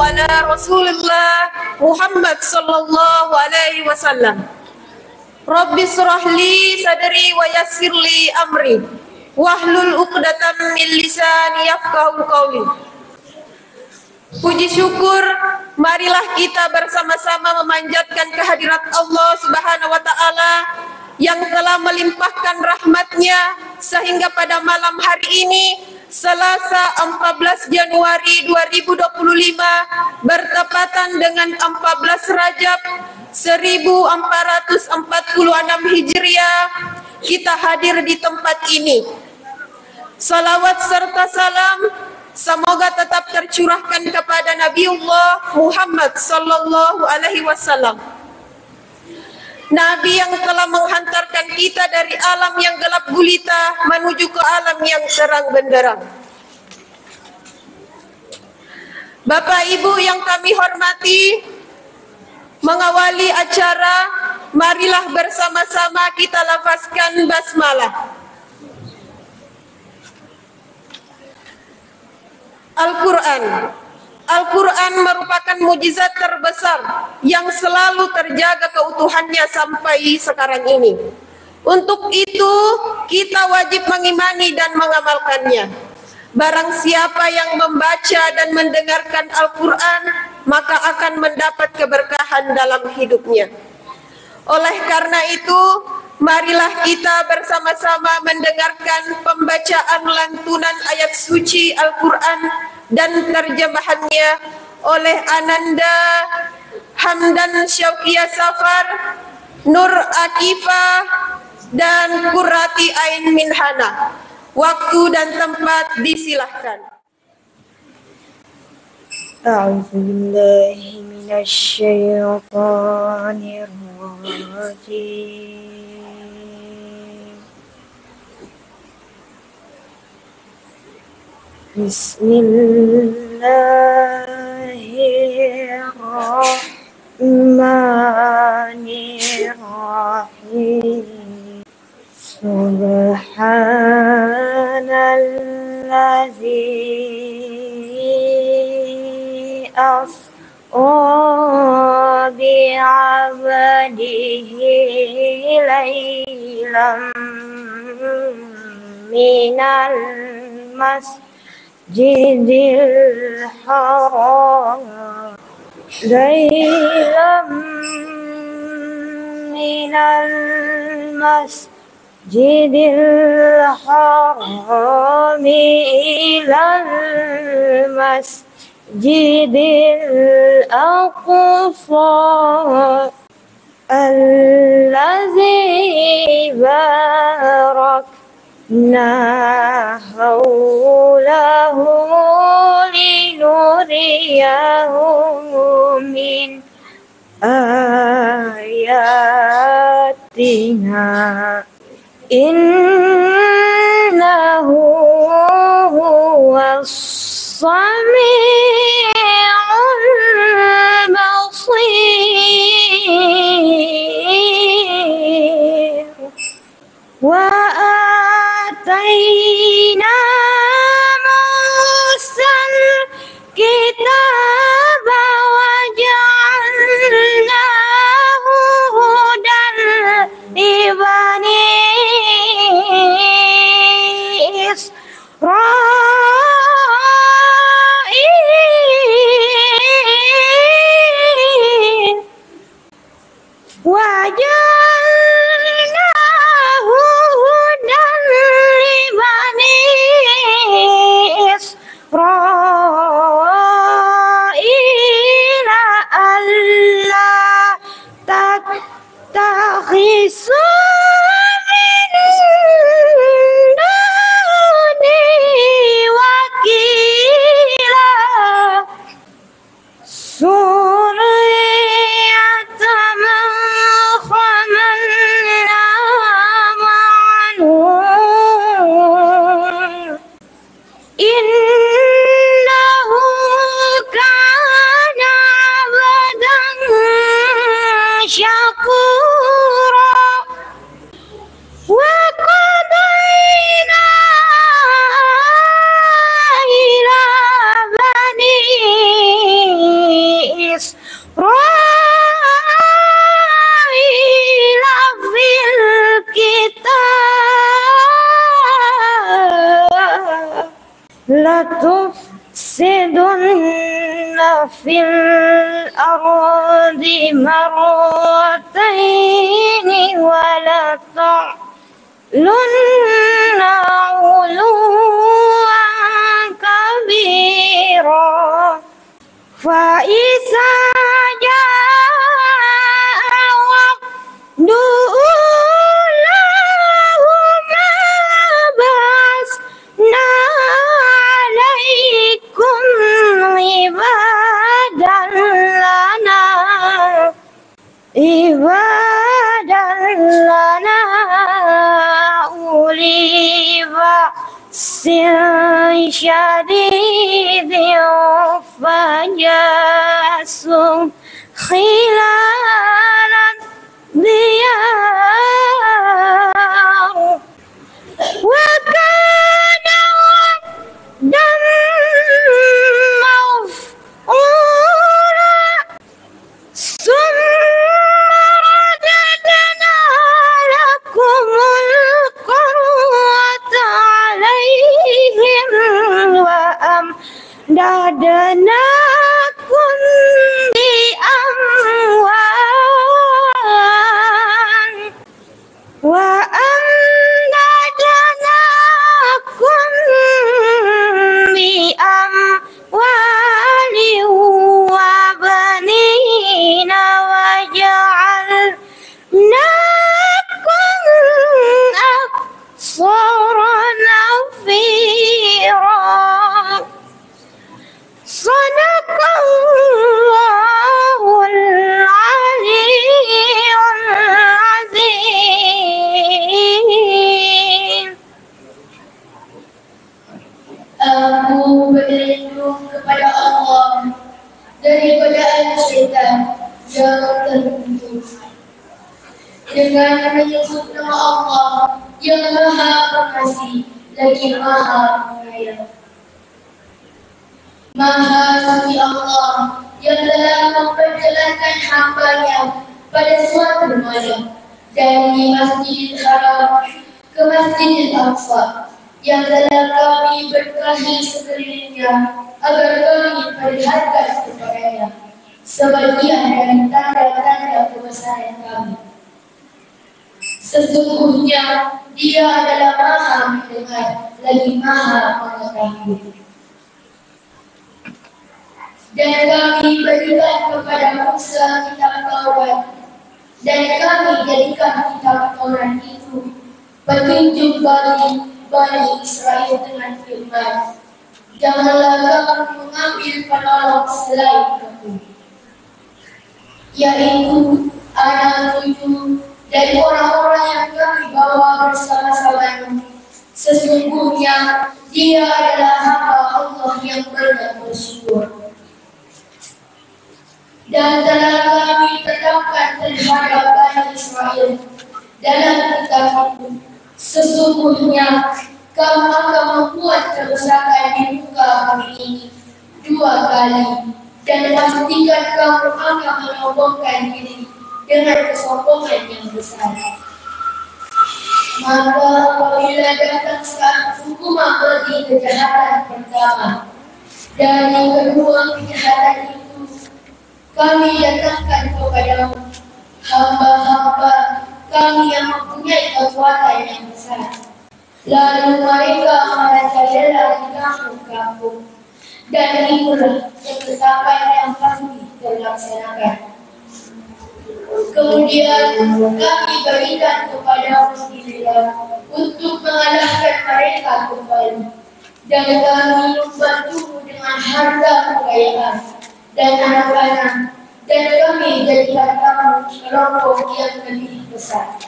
ala Rasulillah Muhammad sallallahu alaihi wasallam. Rabbi shrah li sadri wa yassir li amri wahlul 'uqdatam min lisani yafqahu qawli. Puji syukur, marilah kita bersama-sama memanjatkan kehadirat Allah Subhanahu wa taala yang telah melimpahkan rahmatnya sehingga pada malam hari ini Selasa 14 Januari 2025 bertepatan dengan 14 Rajab 1446 Hijriah, kita hadir di tempat ini. Salawat serta salam semoga tetap tercurahkan kepada Nabiullah Muhammad sallallahu alaihi wasallam. Nabi yang telah menghantarkan kita dari alam yang gelap gulita menuju ke alam yang terang benderang. Bapak Ibu yang kami hormati, mengawali acara, marilah bersama-sama kita lafazkan basmalah. Al-Quran merupakan mukjizat terbesar yang selalu terjaga keutuhannya sampai sekarang ini. Untuk itu, kita wajib mengimani dan mengamalkannya. Barang siapa yang membaca dan mendengarkan Al-Quran, maka akan mendapat keberkahan dalam hidupnya. Oleh karena itu, marilah kita bersama-sama mendengarkan pembacaan lantunan ayat suci Al-Quran dan terjemahannya oleh Ananda Hamdan Syauqiyah Safar, Nur Akifah, dan Qurrati Ain Minhana. Waktu dan tempat disilahkan. A'udzu billahi minasy syaithanir rajim. Bismillahirrahmanirrahim. Subhanallazi asra bi'abdihi laylan minal masjidil haram laylan minal masjidil haram ilal masjidil aqsa allazi barakna hawlahu linuriyahu min ayatina. Innahu huwas sami'ul basir. Wa atayna Musal kitaba wa ja'alnahu hudan li bani Israil wa ja'alnahu hudan li bani Israil alla tattakhisu syakura في الأرض مرتين ولتعلن علوا كبيرا فإذا جاء وعد أولاهما بعثنا عليكم عبادا لنا أولي بأس شديد فجاسوا خلال الديار وكان وعدا مفعولا ثم رددنا لكم الكرة عليهم وأمددناكم بأموال وبنين وجعلناكم أكثر نفيرا صدق الله العلي العظيم. Aku berlindung kepada Allah dari godaan syaitan yang terkutuk dengan menyebut nama Allah yang Maha Pengasih lagi Maha Penyayang. Maha Suci Allah yang telah memperjalankan hamba-Nya pada suatu malam dari Masjidil Haram ke Masjidil Aqsa yang telah kami berkahi sekelilingnya agar kami perlihatkan kepadanya sebagian dari tanda-tanda kebesaran kami. Sesungguhnya Dia adalah Maha mendengar lagi Maha mengetahui. Dan kami berikan kepada Musa kitab Taurat, dan kami jadikan kitab Taurat itu petunjuk bagi Bani Israel dengan firman, janganlah kamu mengambil penolong selain aku, yaitu anak cucu dari orang-orang yang kami bawa bersama-sama. Sesungguhnya Dia adalah hamba Allah yang banyak bersyukur. Dan telah kami tetapkan terhadap Bani Israel dalam kitab itu, sesungguhnya kamu akan membuat kerusakan di muka bumi ini 2 kali, dan pastikan kamu akan menyombongkan diri dengan kesombongan yang besar. Maka apabila datang saat hukuman bagi kejahatan pertama dari kedua kejahatan itu, kami datangkan kepadamu hamba-hamba kami yang mempunyai kekuatan yang besar. Lalu mereka merajalela di kampung-kampung, dan itulah ketetapan yang pasti terlaksanakan. Kemudian kami berikan kepadamu giliran untuk mengalahkan mereka kembali, dan kami membantumu dengan harta kekayaan dan anak-anak, dan kami jadikan kamu kelompok yang lebih besar.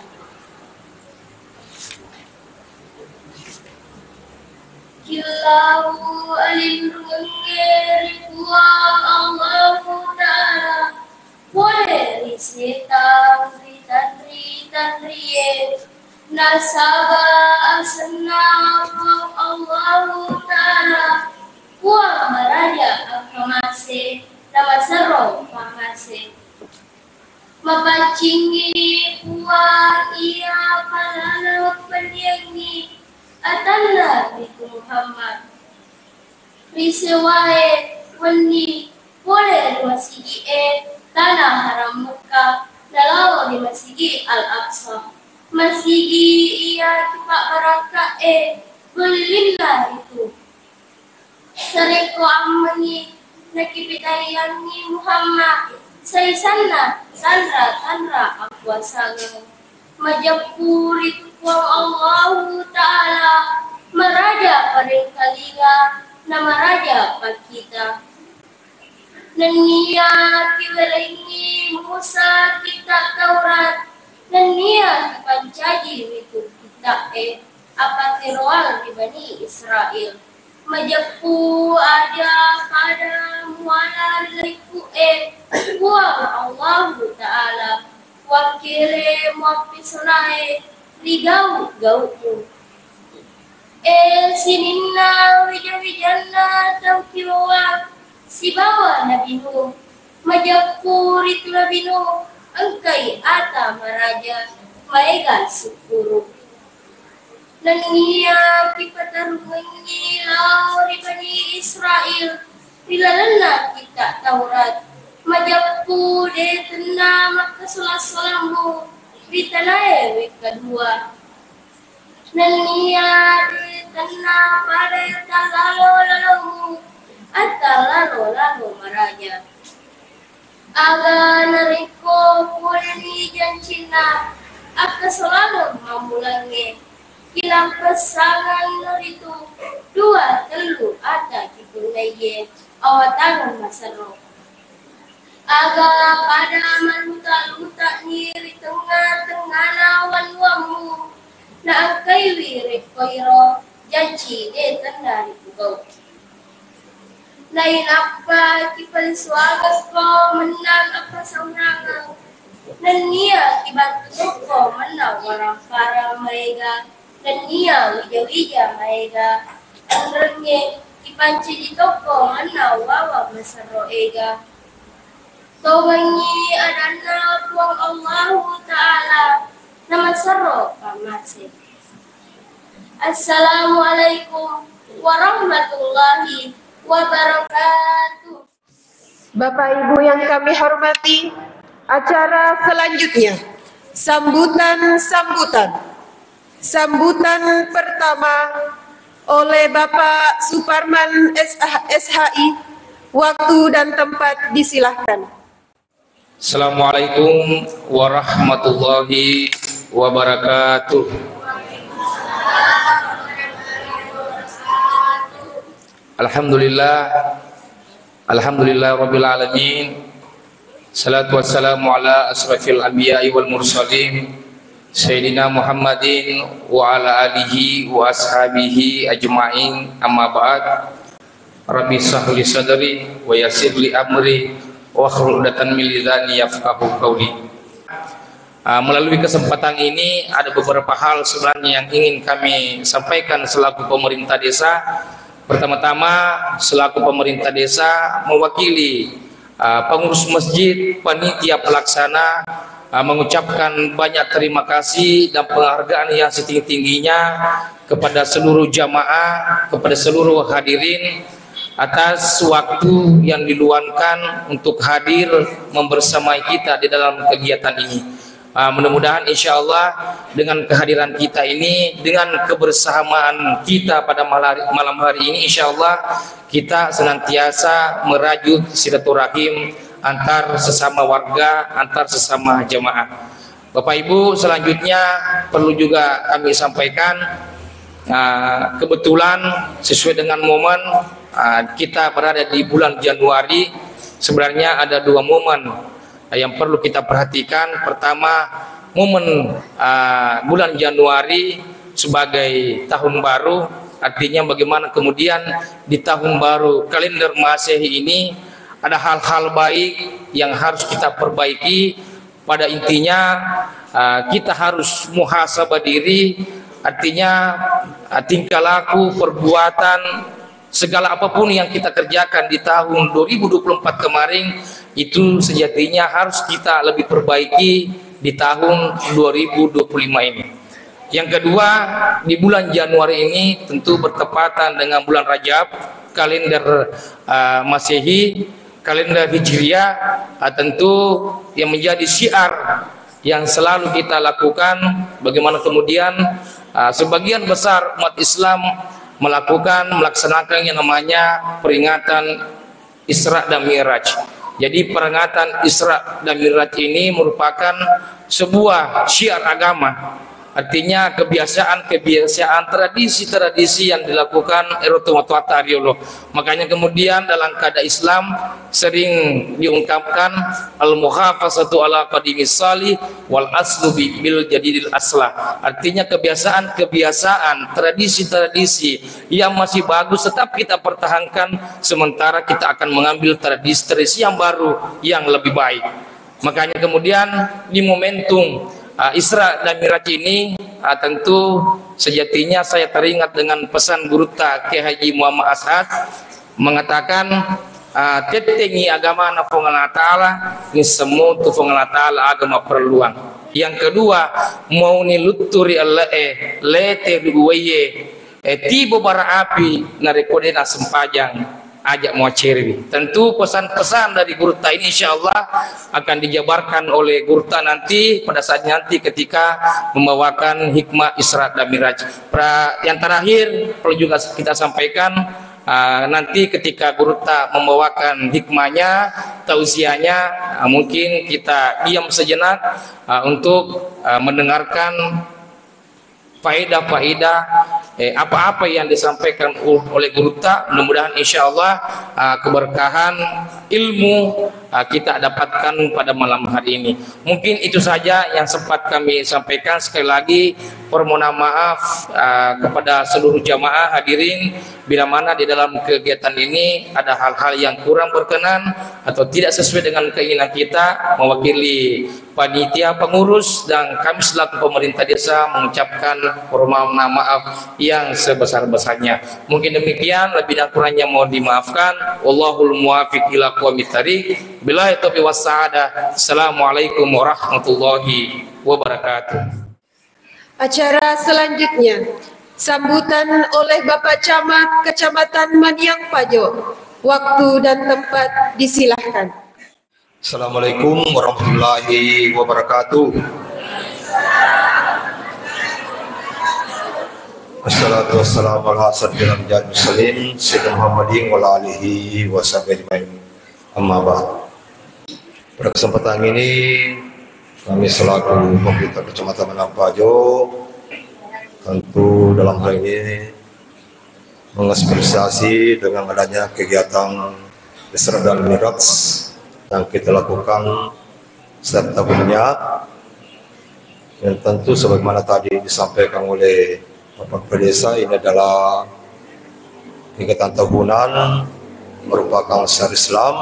Kilau alindung rikuwa Allahu Ta'ala boleh risita tandriye nasaba asna Allahu Ta'ala wa maraja akamase nama sero makase mapacinggi wa iya palala penyanyi atanna biku Muhammad risewae wani boleh di Masjid Tanah Haram Mekah, dalau di Masjid Al-Aqsa. Masjid ia kipak barakah belillah itu. Sereko amani nakipitayangi Muhammad, saya sana tandra aku asaga. Majapuri kuang Allah Ta'ala, meraja paling kaliga, nama raja pakita. Nania kiweleni Musa kita Taurat, nania kipancaji itu kita apa tiroal di Bani Israel. Majapu ada pada muala liku kuang Allah Ta'ala, wakile muapisunai ligau gauku. Sinina wijawijana taukiwa si bawa Nabi Nuh, Majapur itu Nabi Nuh, engkai ata maraja maegan sukuru. Nania kipatarungi lau di Bani Israel, dilalana kita Taurat, Majapur de tenang maka solah-solahmu, di tanah kedua. Nania de tenang pada talalo-lalomu, atau maraja. Aga nariko pulani jancina, aka selalu mamulangi. Kilang pasangan naritu, dua telu ada kitunaiye, awatangan masaro. Aga pada maluta-luta niri tengah-tengah lawan wamu, na angkai wirik koiro, janci de tanda dipugau. Lain apa kipal suaga ko menang apa saurangan, nania kibantu ko menang orang para mereka. Dan ia wija-wija maega andrenge kipanci di toko mana wawa masaro ega towangi adana tuang Allah Ta'ala nama saro pamase. Assalamualaikum warahmatullahi wabarakatuh. Bapak Ibu yang kami hormati, acara selanjutnya sambutan pertama oleh Bapak Suparman SHI. Waktu dan tempat disilahkan. Assalamualaikum warahmatullahi wabarakatuh. Alhamdulillah rabbil alamin. Salatu wassalamu ala asrafil anbiya'i wal mursalin Sayyidina Muhammadin wa ala alihi wa ashabihi ajma'in, amma ba'd. Rabbi sahli sadri wa yassir li amri wa akhlul uqdatan min lisani yafqahu qawli. Melalui kesempatan ini ada beberapa hal sebenarnya yang ingin kami sampaikan selaku pemerintah desa. Pertama-tama selaku pemerintah desa mewakili pengurus masjid, panitia pelaksana mengucapkan banyak terima kasih dan penghargaan yang setinggi-tingginya kepada seluruh jamaah, kepada seluruh hadirin atas waktu yang diluangkan untuk hadir membersamai kita di dalam kegiatan ini. Mudah-mudahan insya Allah dengan kehadiran kita ini, dengan kebersamaan kita pada malam hari ini, insya Allah kita senantiasa merajut silaturahim antar sesama warga, antar sesama jamaah. Bapak Ibu, selanjutnya perlu juga kami sampaikan, kebetulan sesuai dengan momen kita berada di bulan Januari, sebenarnya ada dua momen yang perlu kita perhatikan. Pertama, momen bulan Januari sebagai tahun baru, artinya bagaimana kemudian di tahun baru kalender Masehi ini ada hal-hal baik yang harus kita perbaiki. Pada intinya kita harus muhasabah diri, artinya tingkah laku, perbuatan, segala apapun yang kita kerjakan di tahun 2024 kemarin itu sejatinya harus kita lebih perbaiki di tahun 2025 ini. Yang kedua, di bulan Januari ini tentu bertepatan dengan bulan Rajab kalender Masehi. kalender Hijriah, tentu yang menjadi syiar yang selalu kita lakukan. Bagaimana kemudian sebagian besar umat Islam melaksanakan yang namanya peringatan Isra dan Mi'raj. Jadi peringatan Isra dan Mi'raj ini merupakan sebuah syiar agama. Artinya kebiasaan, tradisi-tradisi yang dilakukan erotomatuatariolo. Makanya kemudian dalam keadaan Islam sering diungkapkan al-muhafazatu ala qadimis salih wal aslu bil jadidil aslah. Artinya kebiasaan, tradisi-tradisi yang masih bagus tetap kita pertahankan, sementara kita akan mengambil tradisi-tradisi yang baru yang lebih baik. Makanya kemudian di momentum Isra dan Mi'raj ini tentu sejatinya saya teringat dengan pesan Guru Kiai Haji Muhammad As'ad mengatakan tetengi agama na fongala ta'ala ni semu tu fongala ta'ala agama perluang. Yang kedua mau ni luturi Allah lete duwaye tibo bara api na rekode na sempajang ajak mau cerwi. Tentu pesan-pesan dari Gurta ini insya Allah akan dijabarkan oleh Gurta nanti pada saat nanti ketika membawakan hikmah Isra dan Mi'raj. Yang terakhir perlu juga kita sampaikan nanti ketika Gurta membawakan hikmahnya, tausiahnya, mungkin kita diam sejenak untuk mendengarkan faedah-faedah apa-apa yang disampaikan oleh Gurta. Mudah-mudahan insya Allah keberkahan ilmu kita dapatkan pada malam hari ini. Mungkin itu saja yang sempat kami sampaikan. Sekali lagi permohonan maaf kepada seluruh jamaah hadirin bila mana di dalam kegiatan ini ada hal-hal yang kurang berkenan atau tidak sesuai dengan keinginan kita. Mewakili panitia pengurus dan kami selaku pemerintah desa mengucapkan permohonan maaf yang sebesar-besarnya. Mungkin demikian, lebih dan kurangnya mohon dimaafkan. Wallahul muwaffiq ila aqwamit thariq. Billahi taufiq wassaada. Assalamualaikum warahmatullahi wabarakatuh. Acara selanjutnya sambutan oleh Bapak Camat Kecamatan Maniang Pajo. Waktu dan tempat disilahkan. Assalamualaikum warahmatullahi wabarakatuh. Assalatu wassalamu ala asyrafil anbiya'i wal mursalin sayyidina Muhammadin wa ala alihi wa sahbihi ajmain. Amma ba'd. Pada kesempatan ini kami selaku pemerintah Kecamatan Maniang Pajo tentu dalam hal ini mengapresiasi dengan adanya kegiatan Isra dan Mi'raj yang kita lakukan setiap tahunnya, dan tentu sebagaimana tadi disampaikan oleh Bapak Kepala Desa, ini adalah kegiatan tahunan merupakan syiar Islam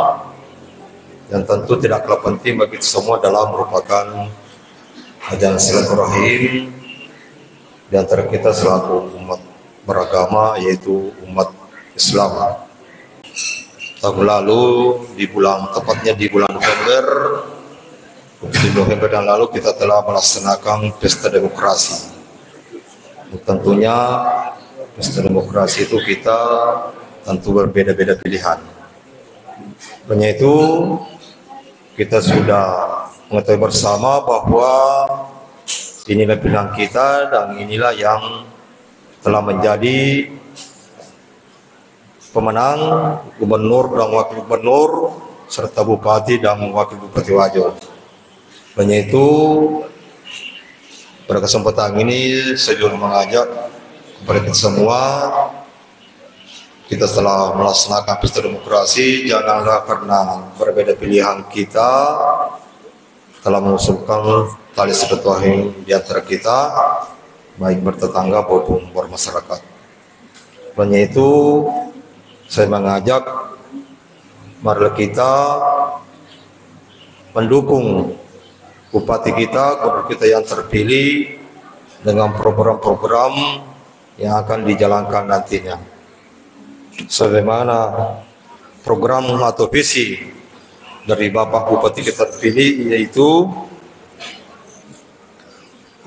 yang tentu tidak kalah penting bagi kita semua dalam merupakan ajang silaturahim di antara kita selaku umat beragama, yaitu umat Islam. Tahun lalu tepatnya di bulan November dan lalu kita telah melaksanakan pesta demokrasi. Tentunya pesta demokrasi itu kita tentu berbeda-beda pilihan. Hanya itu kita sudah mengetahui bersama bahwa inilah pilihan kita dan inilah yang telah menjadi pemenang gubernur dan wakil gubernur serta bupati dan wakil bupati Wajo. Hanya itu pada kesempatan ini saya juga mengajak kepada kita semua, kita telah melaksanakan pesta demokrasi, janganlah karena berbeda pilihan kita telah mengusulkan tali silaturahim di antara kita, baik bertetangga maupun bermasyarakat. Hanya itu saya mengajak marilah kita mendukung bupati kita, gubernur kita yang terpilih dengan program-program yang akan dijalankan nantinya. Sebagaimana program atau visi dari Bapak Bupati kita terpilih, yaitu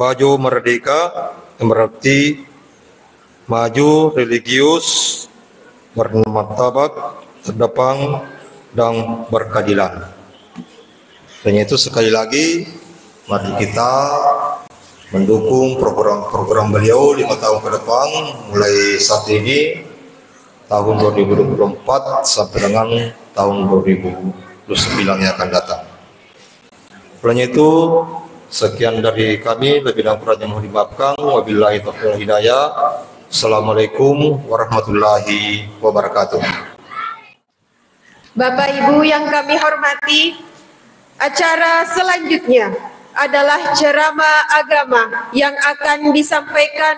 Maju Merdeka, yang berarti maju religius, bermartabat, terdepan, dan berkeadilan. Dan itu sekali lagi mari kita mendukung program-program beliau 5 tahun ke depan, mulai saat ini tahun 2024 sampai dengan tahun 2029 yang akan datang. Oleh itu, sekian dari kami, lebih dan kurangnya mohon dimaafkan. Wabillahi taufiq wal hidayah. Assalamualaikum warahmatullahi wabarakatuh. Bapak Ibu yang kami hormati, acara selanjutnya adalah ceramah agama yang akan disampaikan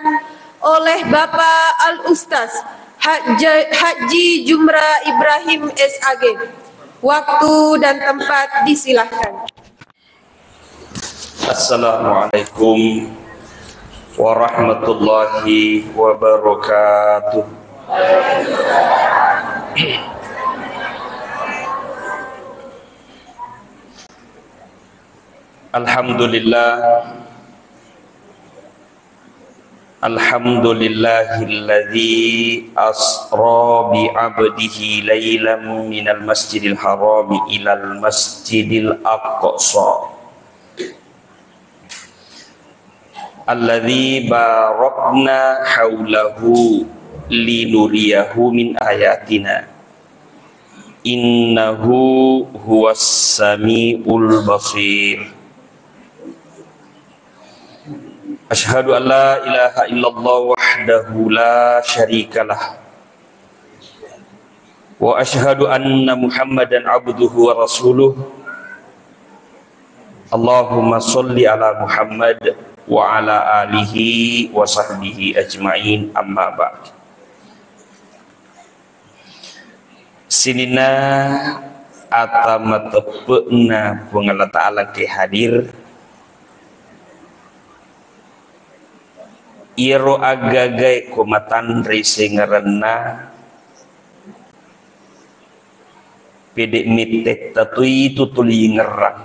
oleh Bapak Al-Ustaz Haji Jumra Ibrahim SAG. Waktu dan tempat disilahkan. Assalamualaikum warahmatullahi wabarakatuh. Alhamdulillahilladzi asra bi 'abdihi lailan minal masjidil harami ilal masjidil aqsa alladzi barakna haulahu linuriyahu min ayatina innahu huwas samiul basir. Asyhadu an la ilaha illallah wahdahu la syarikalah wa asyhadu anna Muhammadan abduhu wa rasuluh. Allahumma sholli ala Muhammad wa ala alihi wa sahbihi ajma'in, amma ba'd. Sinina atamatepena pengala ta'ala ke hadir iro agagai kumatan risi ngerena pede mitek tatui tutuli ngerang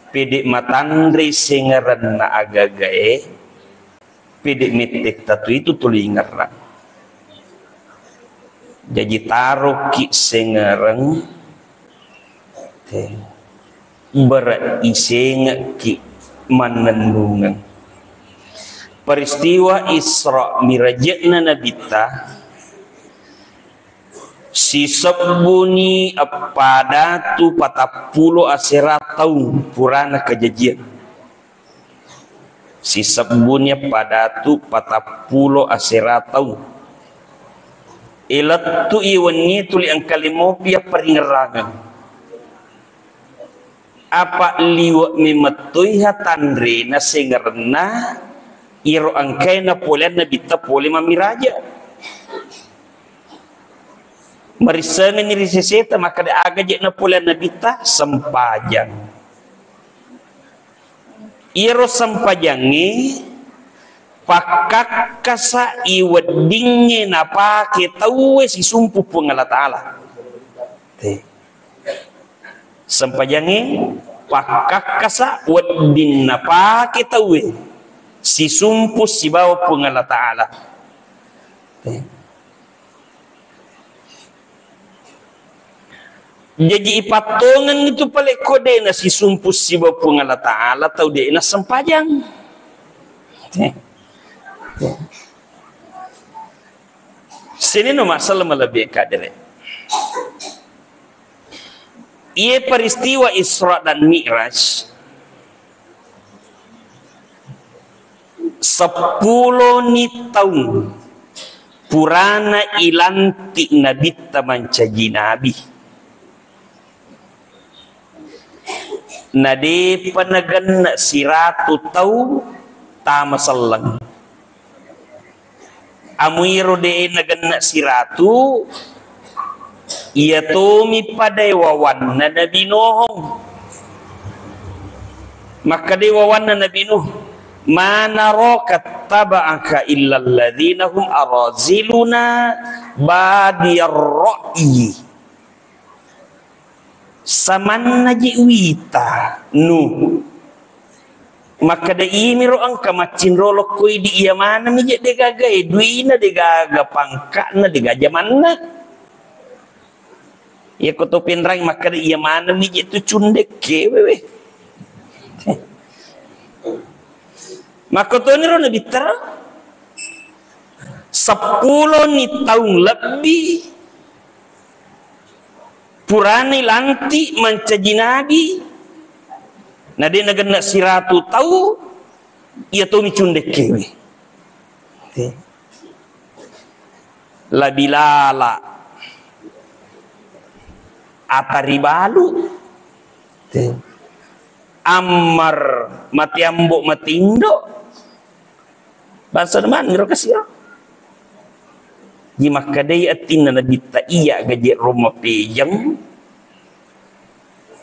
pede matan risi ngerena agagai pede mitek tatui tutuli ngerang jadi taruh ki sengereng berisi ki manandungan peristiwa Isra Mirajna Nabita si sebuni pada tu 40 asera tahun purana kejadian si sebuni pada tu 40 asera tahun ilat tu iwani tuli ang kalimopia peringerangan apa liwa mimatui hatandre na sengerna iro angkai na polen na bita pole mamiraja marisangan ni riseseta maka da agajek na polen na bita sempajang iro sempajangi pakak kasa iwadinge na pake tawe si sumpu pengala ta'ala sempajangi pakak kasa wadin napa kita we si sumpus si bawa pengala ta'ala jadi ipatongan itu pale kode na si sumpus si bawa pengala ta'ala tau de na sempajang sini no masalah melebih kadere ia peristiwa Isra dan Mi'raj 10 tahun purana ilantik nabi tamancaji nabi nade panagan siratu tau tamasallang amuiro de nagan siratu ia tumi padai wawan na Nabi Nuh maka di wawan na Nabi Nuh mana rokat taba'aka illa alladhina hum araziluna badiyar ra'i saman naji wita Nuh maka da imiro ang kamacin rolok koy di iya mana mi de gagai duina de gaga pangka na de gajaman na Ya kutupin rang maka iya mana mi itu cundek ke wewe. Maka tu ni rona bitter 10 ni tahun lebih purani lanti mencaji nabi. Nah dia nak siratu tahu ia tu mi cundek ke wewe. La Bilala Ataribalu Ammar Matiambok Matindo bahasa deman ngiro kasih di makadai atin na nabita iya gaji Roma pejang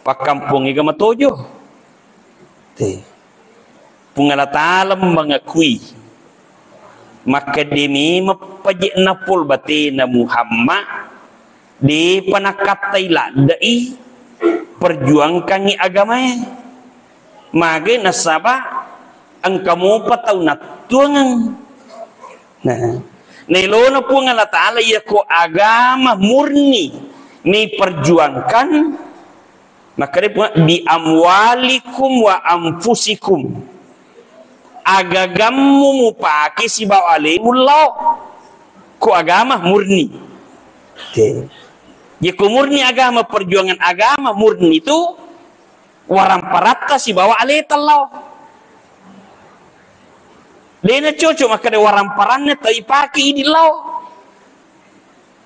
pakampung iga matojo pungalatalam mengakui maka demi mapajik napul batina Muhammad di panakatayla dai perjuangkan agama mage nasaba ang kamu pataw natuangan nah nilona po nga latala ko agama murni ni perjuangkan maka di amwalikum wa anfusikum agagamu mo pake si bawale mulaw ko agama murni ya ko murni agama perjuangan agama murni itu warang parata si bawa ale talaw dena cocok maka de warang parannya tai pake idi law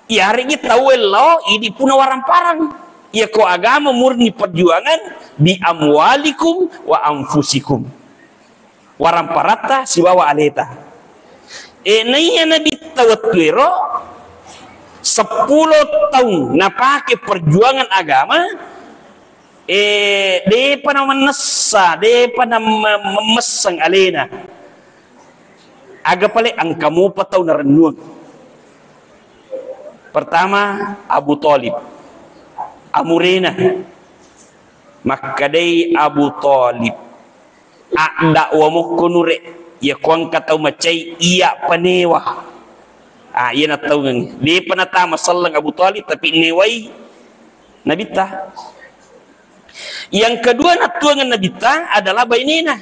ya hari ini tahu law idi puna warang parang ya ko agama murni perjuangan bi amwalikum wa anfusikum warang parata si bawa aleta naiya nabi tawatwiro 10 tahun napake perjuangan agama depa na manasa depa na memesang alena aga pala ang kamu pataw na renung pertama Abu Talib amurena makadai Abu Talib dakwa mo kunure ya kuang kataw macay iya panewa iya na taw ng di pa natama salang Abu Talib tapi neway nabita yang kedua natuangan nabita adalah bainina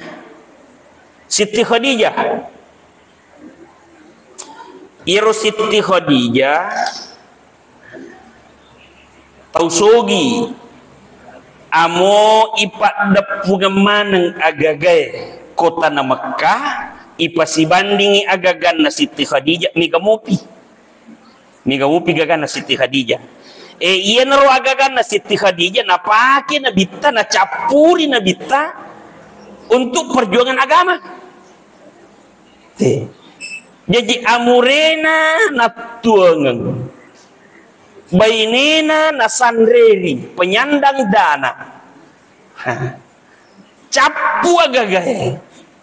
Siti Khadijah iro Siti Khadijah tausogi amo ipadap pugamanang agagay kota na Makkah ipasibandingi agagan na Siti Khadijah migamupi gagan na Siti Khadijah iya naro agagan na Siti Khadijah napake na bita na capuri na bita untuk perjuangan agama jadi amurena na tuangan bainena na sandreri penyandang dana capu agagay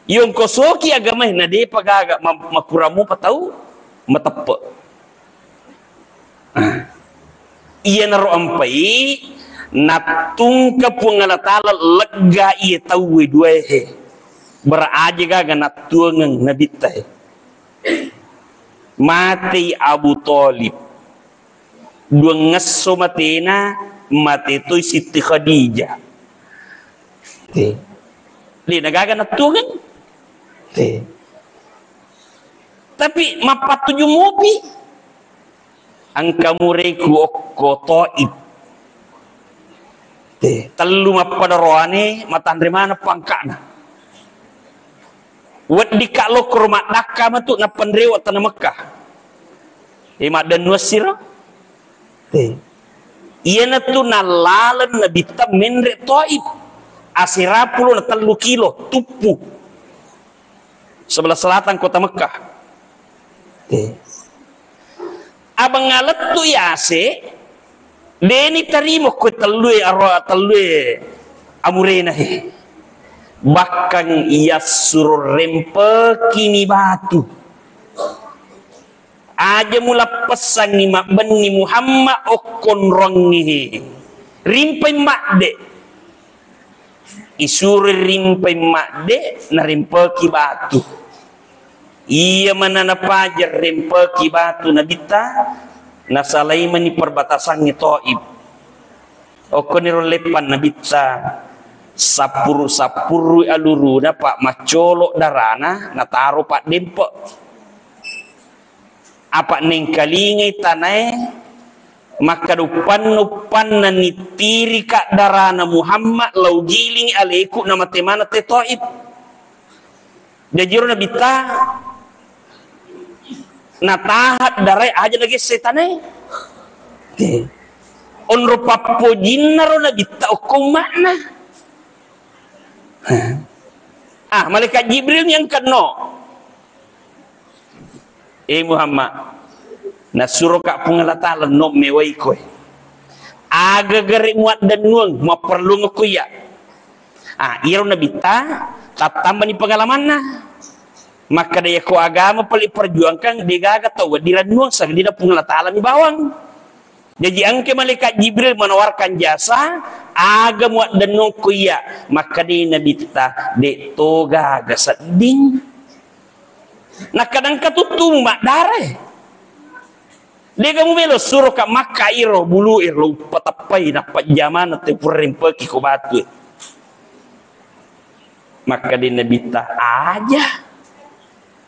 yung kosoki agama na di pagaga makuramu patau matepe iya naro ampai natung kapungalatala lega iya tawi duehe beraja gaga natuangang nabitay mati Abu Talib dua ngeso matina mati tu Siti Khadijah di nagaga natuangan tapi mapatuju mopi ang kamureku okko Taib telu mapadaroane matandre mana pangkana wad dikalo kromak daka matu na pandrewa tanah Mekah madan wasira iya na tu nalalan na bita menre Taib asirapulo na 3 kilo tupu sebelah selatan kota Mekah abang ngalet tu yase deni tarimo ko talue amurena bahkan ia suruh rempe kini batu aja mula pesan ni mak bani Muhammad okon rongi rimpai makde isuri rimpai makde na rimpe ki batu iya mana na pajar rimpe ki batu nabita nasalai mani perbatasan ni Taib Okoniro lepan nabita sapuru aluru na pak macolok darana na taro pak dempo. Apa nengkalingi tanai maka upan na nitiri ka darana Muhammad lau giling aleku na matemana tetoib. Jajiro nabita natahat darai aja lagi setane. Onro papo jinnaro nabita okum makna. Malaikat Jibril yang keno. Muhammad, nasuruh kak pungalata lenom mewai koy. Aga gari muat dan nuang, mau perlu ngekuya. Iro nabita, tatamba ni pengalaman na. Maka daya ko agama pali perjuangkan, dia gaga tahu diran nuang sang dina pungalata alami bawang. Jadi angke malaikat Jibril menawarkan jasa, aga muat dan nuang kuya. Maka dia nabita, dek toga aga seding. Nah kadang katutu mak darah. Dia kamu belo suruh kat Makkah iro bulu iro patapai dapat zaman te purim pergi ko batu. Maka dia nabita aja.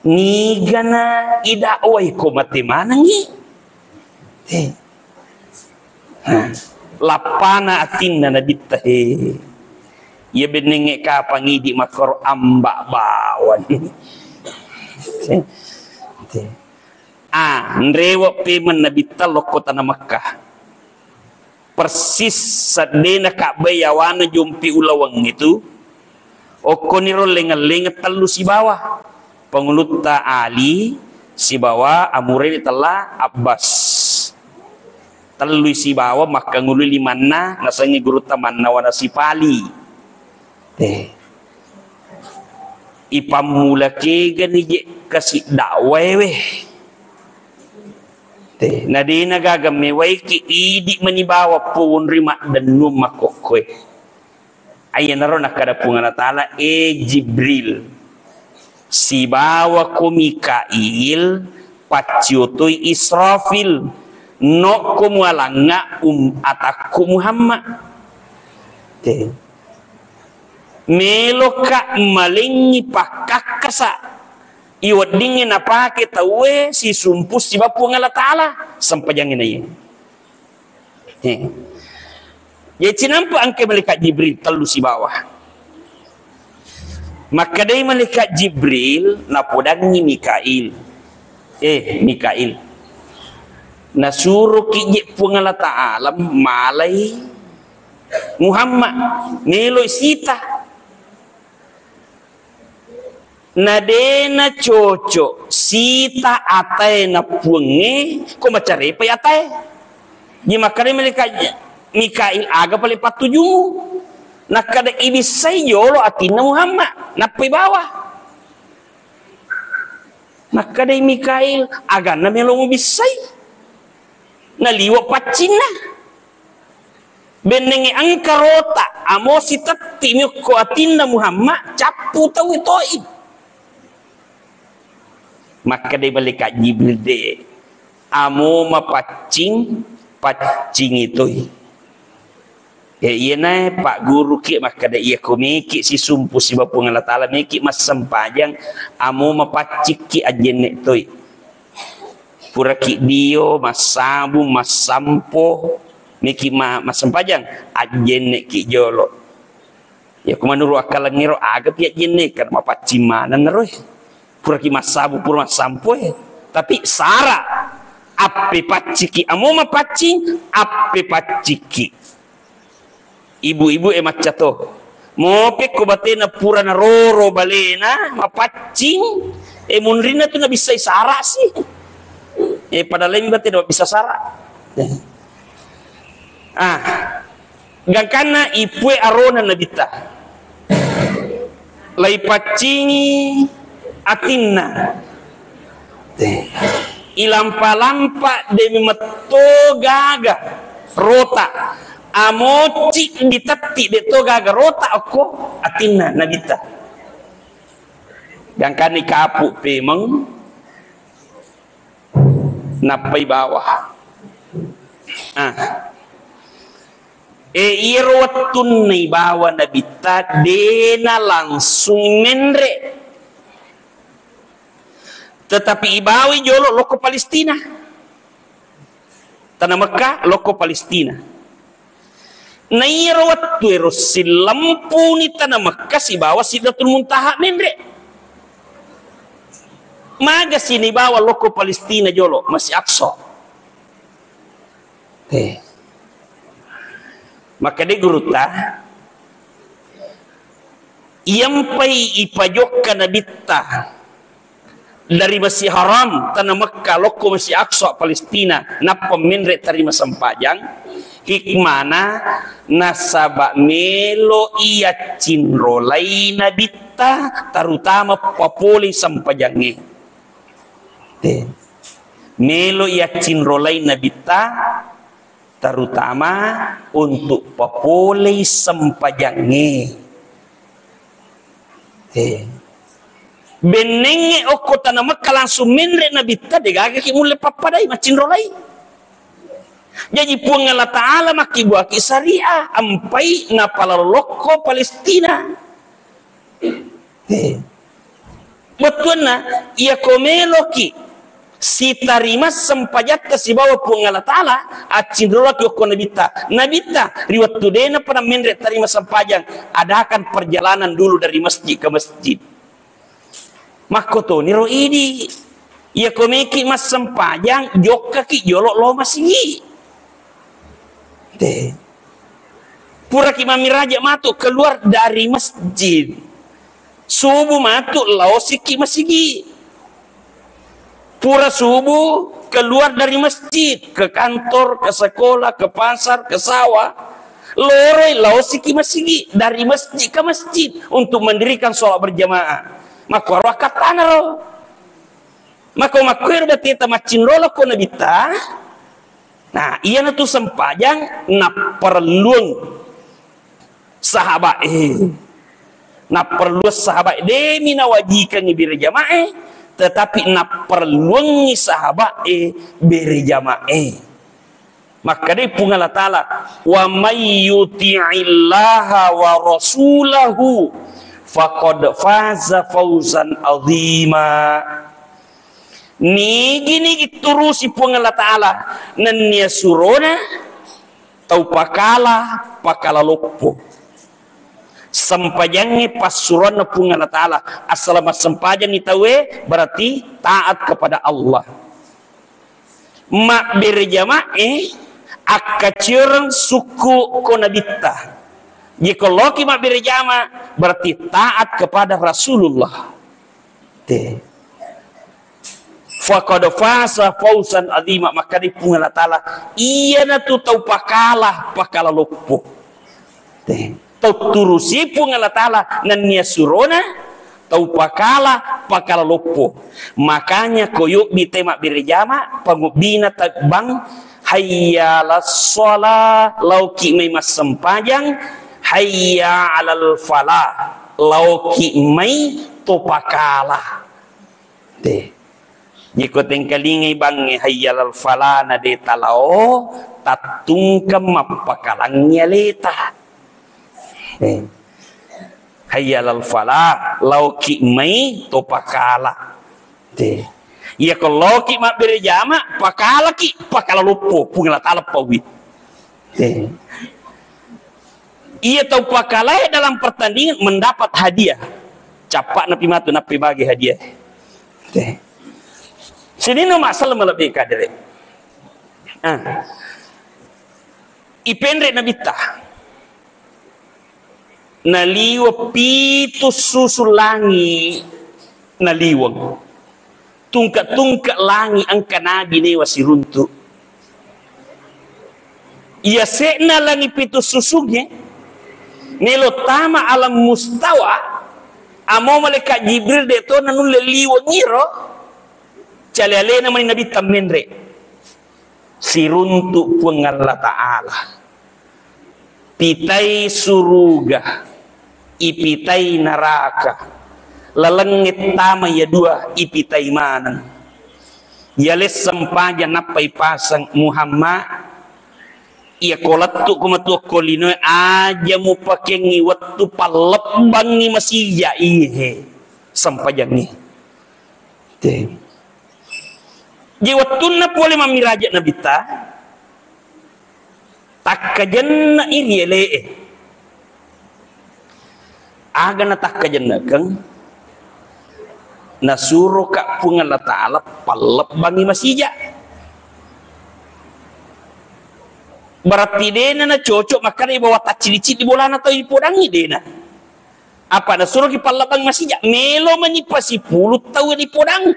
Ni gana ida oi ko mati mana ni? Lapana atinna nabita he. Ia benenge ka pangidi makor ambak bawan. Nrewak pemen nabita lokota na Makkah. Persis sadena kabayawana jumpi ulawang itu. Okoniro lenga-lenga telu si bawah. Penguluta Ali si bawah amure telah Abbas. Telu si bawah maka ngulu limana nasangi guru tamanna wana si Pali. Ipamula ke gani kasih dakwah weh. Nadi nagagame wai ki idi manibawa pun rima dan numa kokwe. Ayan naro nakada pungan ta'ala Jibril. Si bawa ko Mikail paciutoy Israfil no kumualanga ataku Muhammad. Melo ka malingi pakakasa iwat dingin apa kita we si sumpus si bapu ngala ta'ala sampai jangan aja. Ya cinampu angke malaikat Jibril telu si bawah. Maka dari malaikat Jibril napodangi Mikail. Mikail. Nasuruh kijik pungala ta'ala malai Muhammad melo sita. Nadena cocok sita atai na puenge ko macare pa atai di makare malaikat Mikail aga pali patuju nakada ibisay yolo atin na Muhammad napai bawah nakada Mikail aga na melong bisay naliwa pacina benenge angkarota amo sitati ko atin na Muhammad capu tawi toib. Maka dia malaikat Jibril de amo mapacing itu. Iya na Pak Guru ki maka dia iya komiki si sumpu si bapu ngala ta'ala miki mas sempajang amo mapacik ki ajenek toy. Pura ki dio mas sabu mas sampo miki mas sempajang ajenek ki jolo. Ya kumanuru akal ngiro aga pi ajenek kan mapacimana neroy. Pura ki masabu pura sampoe tapi sara ape paciki amoma pacing ape paciki ibu-ibu macato mope ko batena pura na roro balena mapacing munrina tu na bisa sara sih pada lain batena bisa sara gangkana ipue arona nabita lai pacingi atinna ilampa-lampa demi meto gaga rota amoci ditati deto gaga rota aku atinna nabita gangkani kapu pemeng napai bawah Irwatun ni bawa Nabi ta dena langsung menre. Tetapi ibawi jolo loko Palestina. Tanah Mekah loko Palestina. Na irwat tu lampu ni tanah Mekah si bawa Sidratul Muntaha menre. Maga sini bawa loko Palestina jolo masih Aqsa. Maka di guruta iyampai ipajokkan nabita dari Masjid Haram tanah Mekah loko Masjid Aqsa Palestina napa menre terima sempajang hikmana nasaba melo iya cinrolai nabita terutama papoli sempajangnya melo iya cinrolai nabita terutama untuk papolei sempajangnya. Benenge oko tanah Mekah langsung menre nabita degaga ki mulai papadai macin rolai. Jadi puang Allah Ta'ala maki buaki syariah ampai napaloloko Palestina. Betul na ia komelo ki si tarima sempajat ke si bawa puang Allah Ta'ala acin rolak yoko nabita riwat tudena pada menre tarima sempajang adakan perjalanan dulu dari masjid ke masjid makoto niro ini ia komeki mas sempajang joka ki jolok lo masih pura ki mami raja matuk keluar dari masjid subuh matuk laosiki masih pura subuh keluar dari masjid ke kantor, ke sekolah, ke pasar, ke sawah. Loroi laosiki masigi dari masjid ke masjid untuk mendirikan sholat berjamaah. Maka rakat tanah lo. Maka makuir batita macin rolo ko nabita. Nah, iya na tu sempajang na perluang sahabat na perlu sahabat demi na wajikan ibir jamaah. Tetapi nak perluangi sahabat beri jamaah. Maka dia pun Allah Ta'ala wa may yuti'illaha wa rasulahu faqad faza fawzan azima. Ni gini terus pun Allah Ta'ala nan nia surona tau pakala lopo. Sempajangnya pasuran pun Allah Ta'ala asalamat sempajang itawe berarti taat kepada Allah mak berjamaah akacurang suku konabita jika loki mak berjamaah berarti taat kepada Rasulullah faqad fasa fawzan azima maka di pun Allah Ta'ala iya na tu tau pakala lopo tau turusi pun Allah Ta'ala nan nia surona tau pakala lopo makanya koyuk di tema berjama pangubina bang hayya alas sholah lauki may mas sempajang hayya alal falah lauki may to pakala jika tengkalingi bang hayya alal falah na de talao tatungkam mapakalangnya leta hayyalal falah lauki mai to pakala ya kalau ki mak berjama pakala lupo pungla talap pawi ia tahu pakala dalam pertandingan mendapat hadiah capak napi matu napi bagi hadiah sini no masalah melebih kadere ipendre nabita naliwa pitu susulangi naliwang tungkat langi angka nabi newa si runtu ia sekna langi pitu susungnya nelo tama alam mustawa amo malaikat Jibril deto nanun leliwang ngiro cale namanya nabi tamenre si runtu pun Allah Ta'ala pitai suruga ipitai neraka lalengit tama ya dua ipitai manang ya les sempaja napai pasang Muhammad Iya kolat tu kumatu kolino aja mu pakai ngiwat tu palebang ni masih ya ihe sampai jangi. Jiwat tu na boleh mamiraja nabita tak kajen na iri le. Aga na tak kajen na kang nasuro ka pungan la taala palebang ni masih ya. Berarti dena na cocok makanya bawa tak ciri-ciri di bola atau di podangi dena. Apa na suruh ki palabang masih melo manipasi 10 tahun di podang.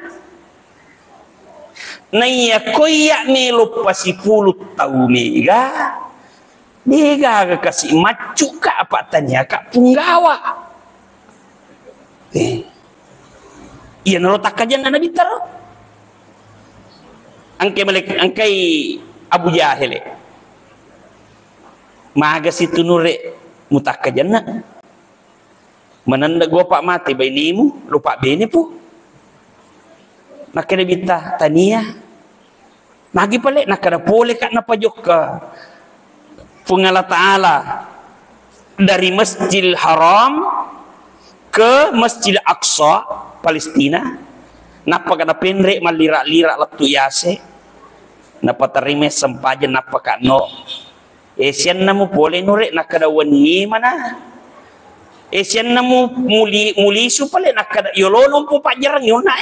Na iya koya melo pasi 10 tahun mega. Mega kasih macu ka apa tanya ka punggawa. Iya narotak kajan na bitar. Angkai Abu Jahil. Maga situ nure mutak kajana mananda gua pak mati bainimu lupa bene pu nakana bita tania magi pale nakana pole kak napajok ka pungala taala dari Masjidil Haram ke Masjidil Aqsa Palestina napa kana penrek malira-lira latu yase napa terime sempaja napa kano Asian namu boleh nurek nak kada wani mana? Asian namu muli supale nak kada yolonom po pajarang yona.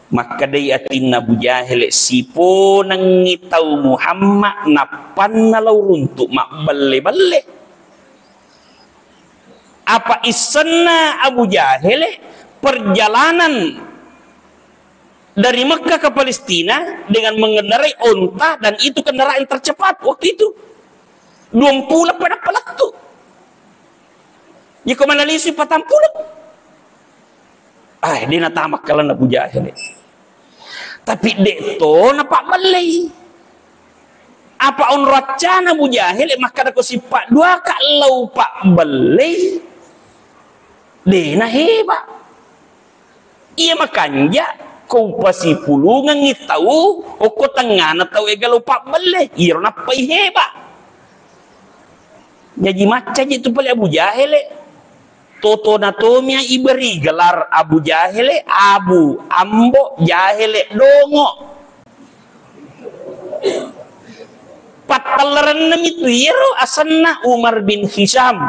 Maka day atin Abu Jahil sipo nang ngitaw Muhammad napan nalaw runtuk makballe-balle. Apa isana Abu Jahil perjalanan dari Mekah ke Palestina dengan mengendarai onta dan itu kendaraan tercepat waktu itu 20 pada pelatu jika menalisi 40 dia nak tamak kalau Abu Jahil tapi dekto napak balai apa on racana Abu Jahil maka aku sifat dua kalau pak balai dena hebat iya makanya kau pasi pulungan ngitau o ko tangana tau egalo pak bale iro na pai heba jadi maca itu pale Abu Jahil toto natomia iberi gelar Abu Jahil Abu Ambo Jahil dongo patalaran nam itu iro asanna Umar bin Hisham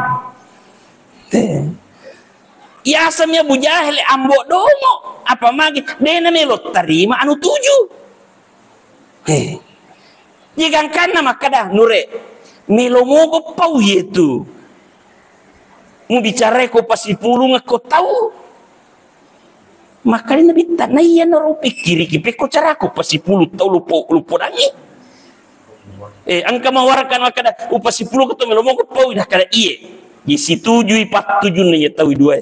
ya asamnya Abu Jahil Ambo dongo apa magi dena melo terima anu 7 jika kana maka dah nure melo mo pau yetu mu bicara ko pasi pulung ko tahu maka ni bita na iya naro pikiri kipe ko cara ko pasi pulu tau lupo dangi angka mawarkan maka dah upasi pulu ko melo mo ko pau dah kada iye di situ 7 na ya tahu dua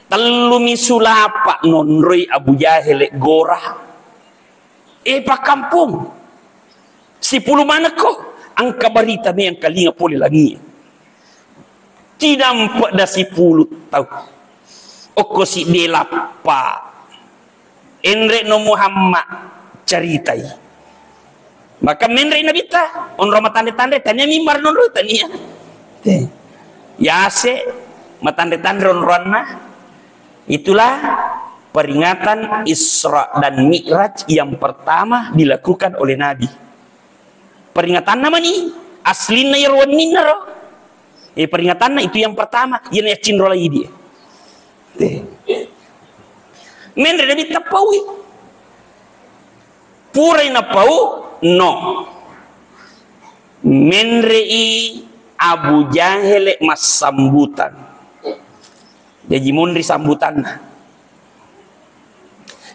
telumi sulapa nonroi Abu Jahil gorah pak kampung si puluh mana kok angka berita me yang kalinga pole lagi tidak dah si puluh tahu oko si delapa enre no Muhammad caritai maka menre nabita on roma tanda-tanda tanya mimbar non tania yase matanda-tanda on rona itulah peringatan Isra dan Mi'raj yang pertama dilakukan oleh Nabi peringatan nama ni aslina yarwan minaro peringatan itu yang pertama yang yakin rola dia menre nabita paui purai na pau no menrei Abu Jahil mas sambutan jadi munri sambutan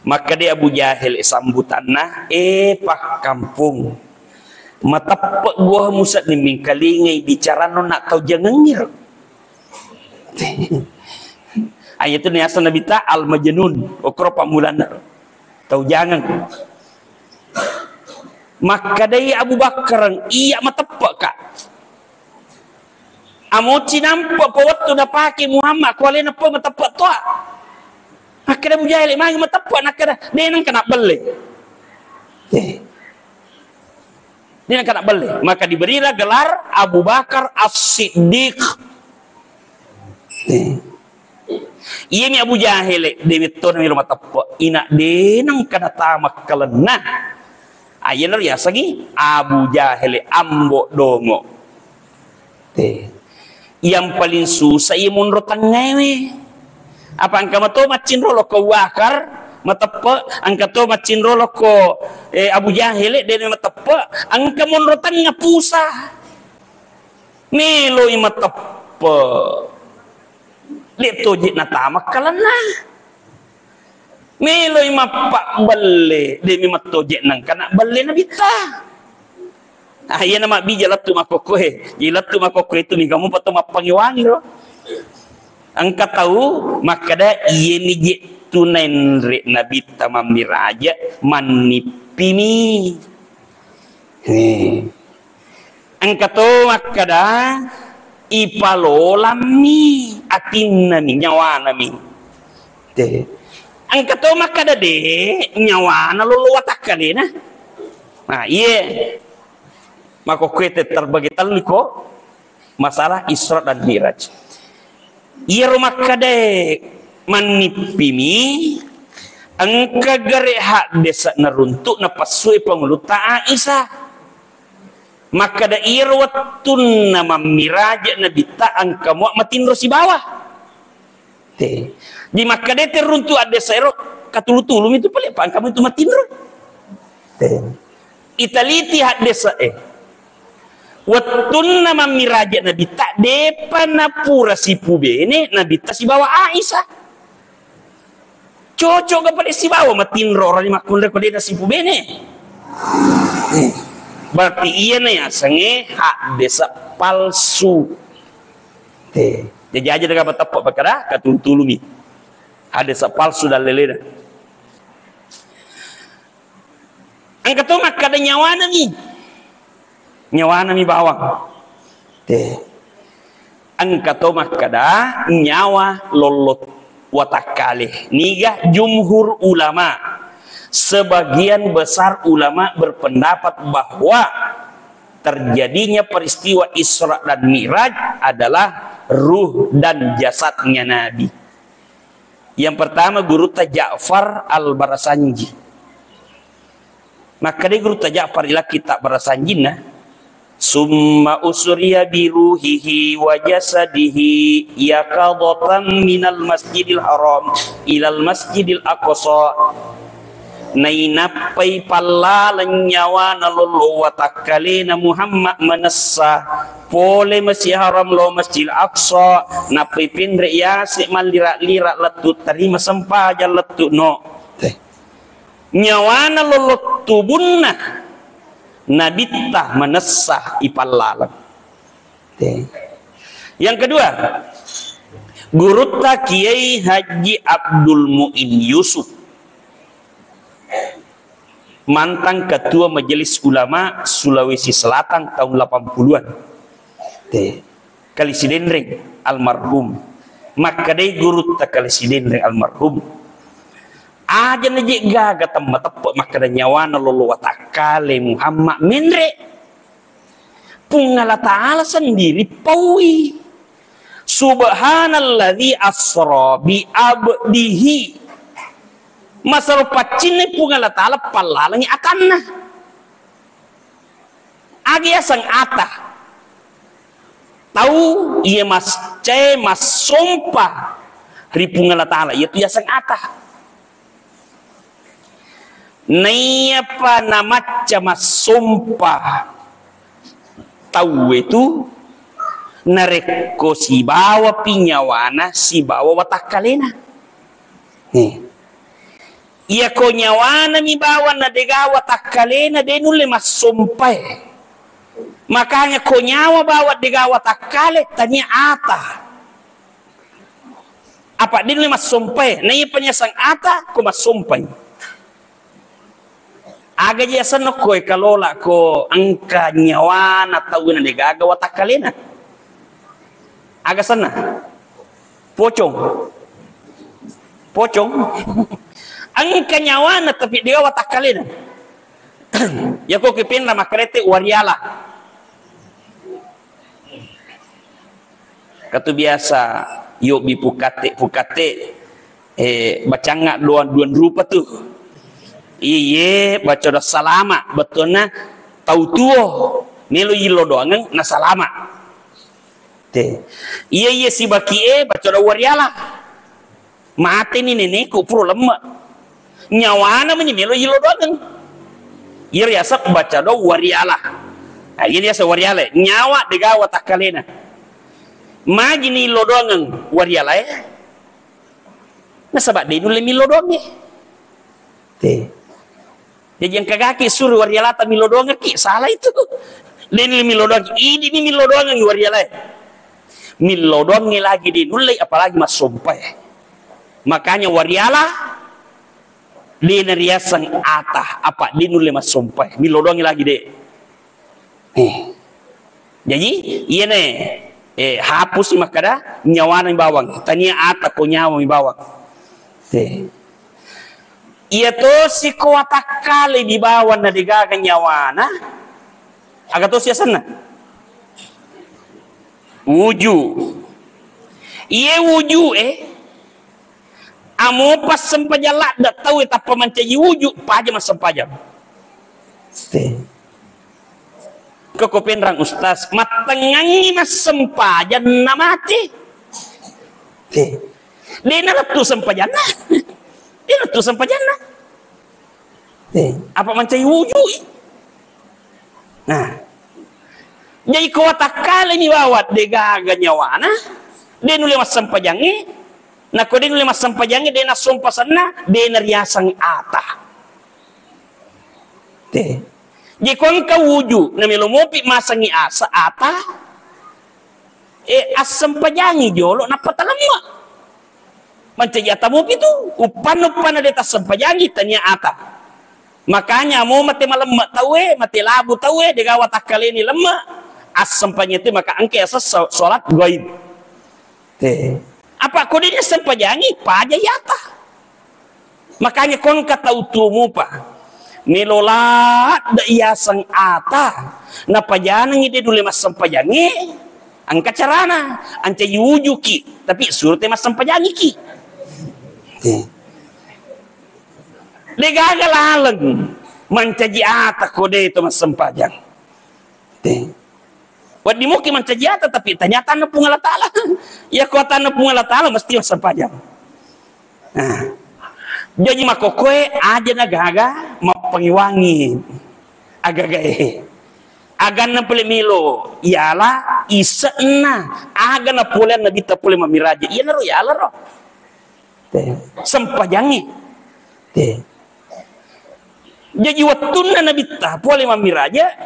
maka dia Abu Jahil sambutan pak kampung matapek gua musat ni mingkalingai bicara no nak tahu jangan ngir ayat itu ni asal Nabi ta al majnun okro pamulana tahu jangan maka dari Abu Bakar iya matapek kak amoci nampak waktu na pakai Muhammad kuali napa matapek toa nakada Abu Jahal mangi matappa nakada nenang kena belle. Nenang kena belle. Maka diberilah gelar Abu Bakar As-Siddiq. Iya mi Abu Jahal dewi to na mi matappa ina denang kana tamak kalena. Ayenar ya sagi Abu Jahal ambo dongo. Yang paling susah ia munro tangewe. Apa angka mato macin rolo ko wakar matappa angka to macin rolo ko Abu Jahal dene matappa angka munro tanga pusa. Melo i matappa. Leto jit na tamak kalana. Melo i mapak balle demi matto jit nang kana balle na bita. Iya nama bija latu makokoe. Latu makokoe itu nih kamu patut mapangiwangi loh. Angka tahu makada iya nije tunain re nabi tamam miraja manipimi. Angka tahu makada ipalolami atin nami nyawa nami. Angka tahu makada de nyawa na lolo watakane na. Nah iya. Maka kita terbagi taliko masalah Isra dan Miraj. Ia rumah kade manipimi angka gare hak desa naruntuk na pasui panguluta Aisyah. Maka da irwatun nama Miraj na bita angka muak matindro si bawah. Di maka de teruntuk desa ero katulutulum itu paling apa angka itu matindro. Italiti hak desa Watun nama miraja nabi tak depan napura si pubene nabi tak si bawa Aisyah. Cocok kepada si bawa matin rora di makun rekodena si pubene. Berarti iya na ya sange hak desa palsu. Jadi aja dengan betapa perkara katulumi. Hak desa palsu dan lelena. Angkat tu mak kada nyawa nami. Nyawa nami bawang. Angkat tomak kada nyawa lolot watakale. Niga jumhur ulama. Sebagian besar ulama berpendapat bahwa terjadinya peristiwa Isra dan Miraj adalah ruh dan jasadnya Nabi. Yang pertama guru Ja'far al-Barasanji. Maka dia guru Ja'far ila kitab Barasanjina. Summa usriya biruhihi wa jasadihi yaqadatan minal masjidil haram ilal masjidil aqsa nainapai pallalan nyawa nalulu wa takalina Muhammad manassa pole masjid haram lo masjid aqsa napai pindre ya si malira-lira letu terima sempaja letu no nyawa nalulu tubunna nabitah menessah ipallalan. Yang kedua, guru Kiai Haji Abdul Muin Yusuf, mantan ketua Majelis Ulama Sulawesi Selatan tahun 80-an. Kalisidendring almarhum. Maka dai guru Kalisidendring almarhum. Aja naji gaga tempat tepak maka nyawana lolo watakale Muhammad menre pungala ta'ala sendiri pawi subhanalladzi asra bi abdihi masal pacine pungala ta'ala palalanya atanna agi sang ata tahu iya mas sumpah ri pungala ta'ala itu ya sang ata Naiapa nama cama sumpah tahu itu nareko si bawa pinyawana si bawa watakalena. Iya ko nyawana mi bawa na dega watakalena denule mas sumpah. Makanya ko nyawa bawa dega watakale tanya ata. Apa denule mas sumpah? Naiapa nyasang ata ko mas sumpah. Aga dia senok koy kalola ko angka nyawa na tawin na digaga watakalena. Aga sana. Pocong pocong. Angka nyawa na tapi dia watakalin. Ya ko kipin na makrete wariala. Katu biasa yuk bi pukate bacanga duan rupa tuh. Iye baca dah salama betulna tau tuo melu yilo doang na salama. Te. Iye si baki baca dah wariala. Mati ni nenek ku pro lemak. Nyawana menyemelo yilo doang. Iya riasa baca dah wariala. Nah, ini riasa wariala. Nyawa dega watakalena. Magini lo doang wariala ya. Nasabak dia nule milo doang ya. Jadi yang kagaki suruh wariala ta milo doang ki salah itu. Dia nule milo doang. Ini milo doang yang wariala. Milo doang lagi dia nule apalagi mas sumpah. Makanya wariala dia nariasang atah apa dia nule mas sumpah. Milo doang lagi deh. Jadi iya nih. Hapus makada nyawa ng bawang. Tanya ata ko nyawa ng bawang. Iya to si kuwatakali di bawang na digaga nyawa na. Aga to siya sana. Wuju. Iya wuju Amo pas sempajala da tahu etapa mancaji wuju paja mas sempajam. Kekopen rang ustaz matengangi mas sempajan na mati. Dia nalatu sempajana. Dia nalatu sempajana. Apa mancai wujud? Nah, jadi kuatakala ni bawat degaga nyawana. Dia nuli mas sempajangi. Nah, kau dia nuli mas sempajangi dia na sumpasana dia nariasang ata. Jadi kung kawuju na milumopi masangi asa ata asam pajangi jolo na patalama mancaji ata mo itu upan na deta sampajangi tanya ata makanya mo mati malemma tawe mati labu tawe degawa takaleni lemma asam panyete maka angke asa salat gaib apa ko dia sampajangi paja yata makanya kung katautumu pa nilolat da iyasang ata na pajanang ide dulu mas sampajangi angka carana anta yujuki tapi surte mas sampajangi ki legaga lalang mancaji ata kode itu mas sampajang wadi muki mancaji ata tapi ternyata na pungalatala ya kota na pungalatala mesti mas sampajang nah jadi makokoe aja nagaga mapangiwangi agagae agan na pule milo yala isa na aga na pule na bita pule mamiraja iya na ro yala ro sampajangi jadi watun na bita pule mamiraja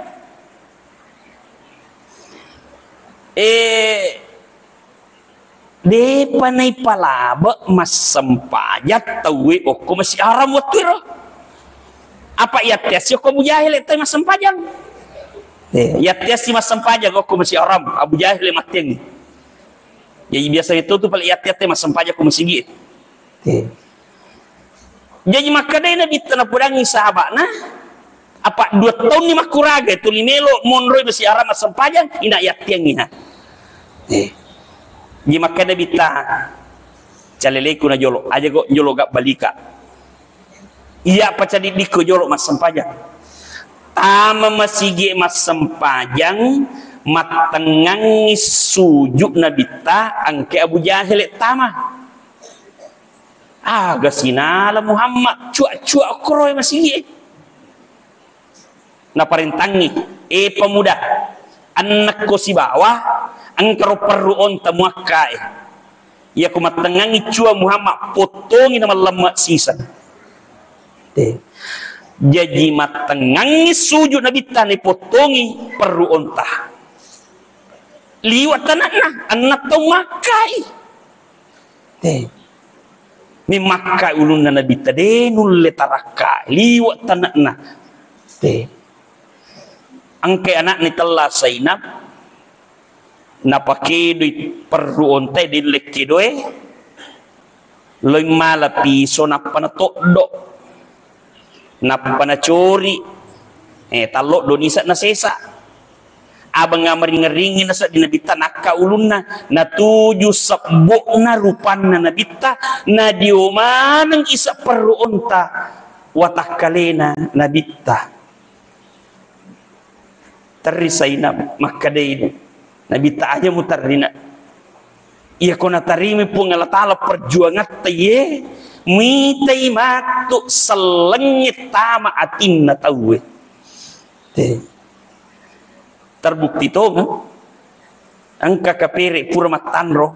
de panay palaba mas sampajat tawi oko masih aram watiro apa yates yo ko mujahil tay mas sampajang yates si mas sampajang oko masih aram abu jahil mateng jadi biasa itu tuh pala yates mas sampajang ko masigi jadi maka dai na bitana pudangi sahabana apa 2 tahun ni makuraga itu limelo monroy masih aram mas sampajang ina yatengi ha di maka ada bita caleleku na jolo aja kok jolo gak balika iya paca didiko jolo mas sempajang tama masigi mas sempajang matengangi sujuk na bita angke Abu Jahil tama aga sinala Muhammad cuak kroy masigi na parintangi pemuda anak ko si bawah angkaro perruon tamuakai ya kumatengangi cua Muhammad potongi nama lemak sisan jadi matengangi sujud nabi tani potongi perruon tah liwat tanakna anak tau makai ni makai ulun nabi tade nulle taraka liwat tanakna angke anak ni telah Zainab napake di perru onte di lekki doe loy malapi so napana tokdo napana curi talok do nisa na sesa abang ngering-ngeringi na sa dinabita nakaulun na tuju sabok na rupan na nabita na diumanang isa perunta watak kalena nabita tarisay na makadain nabita aja mutarina iya ko natarimi po nga latala perjuangan taye mitay matuk selengit tama atin na tawe terbukti to ang kakapiri pura matanro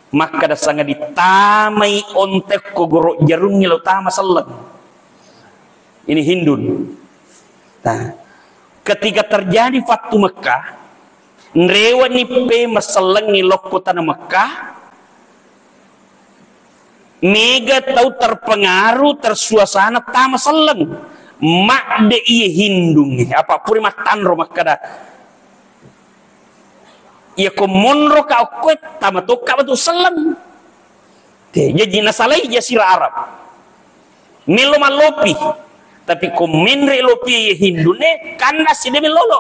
maka dasanga ditamay ontek ko goro jarum ngilaw tama salag ini Hindun nah, ketika terjadi Fatu Mekah nrewa ni pe masalang ni lokota na Mekah mega tau terpengaruh tersuasana tama salang mak de iya Hindung apa puri matanro makada iya ko monro ka okwet tama to ka batu salang jadi nasalai jasira Arab melo malopi tapi ko menre lopi iya Hindune kanda si demi lolo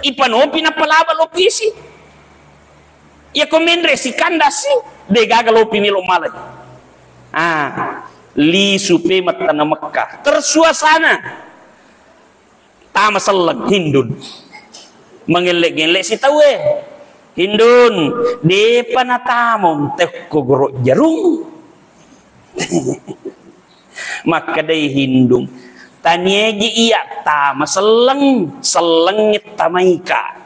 ipanopi na palaba lopi si iya ko menre si kanda si de gaga lopi melo malay li supe mata na Mekah tersuasana tama salang Hindun mengelek-gelek si tawe Hindun de panatamom teh ko goro jarum maka day Hindung taniegi iya tama selengit tamaika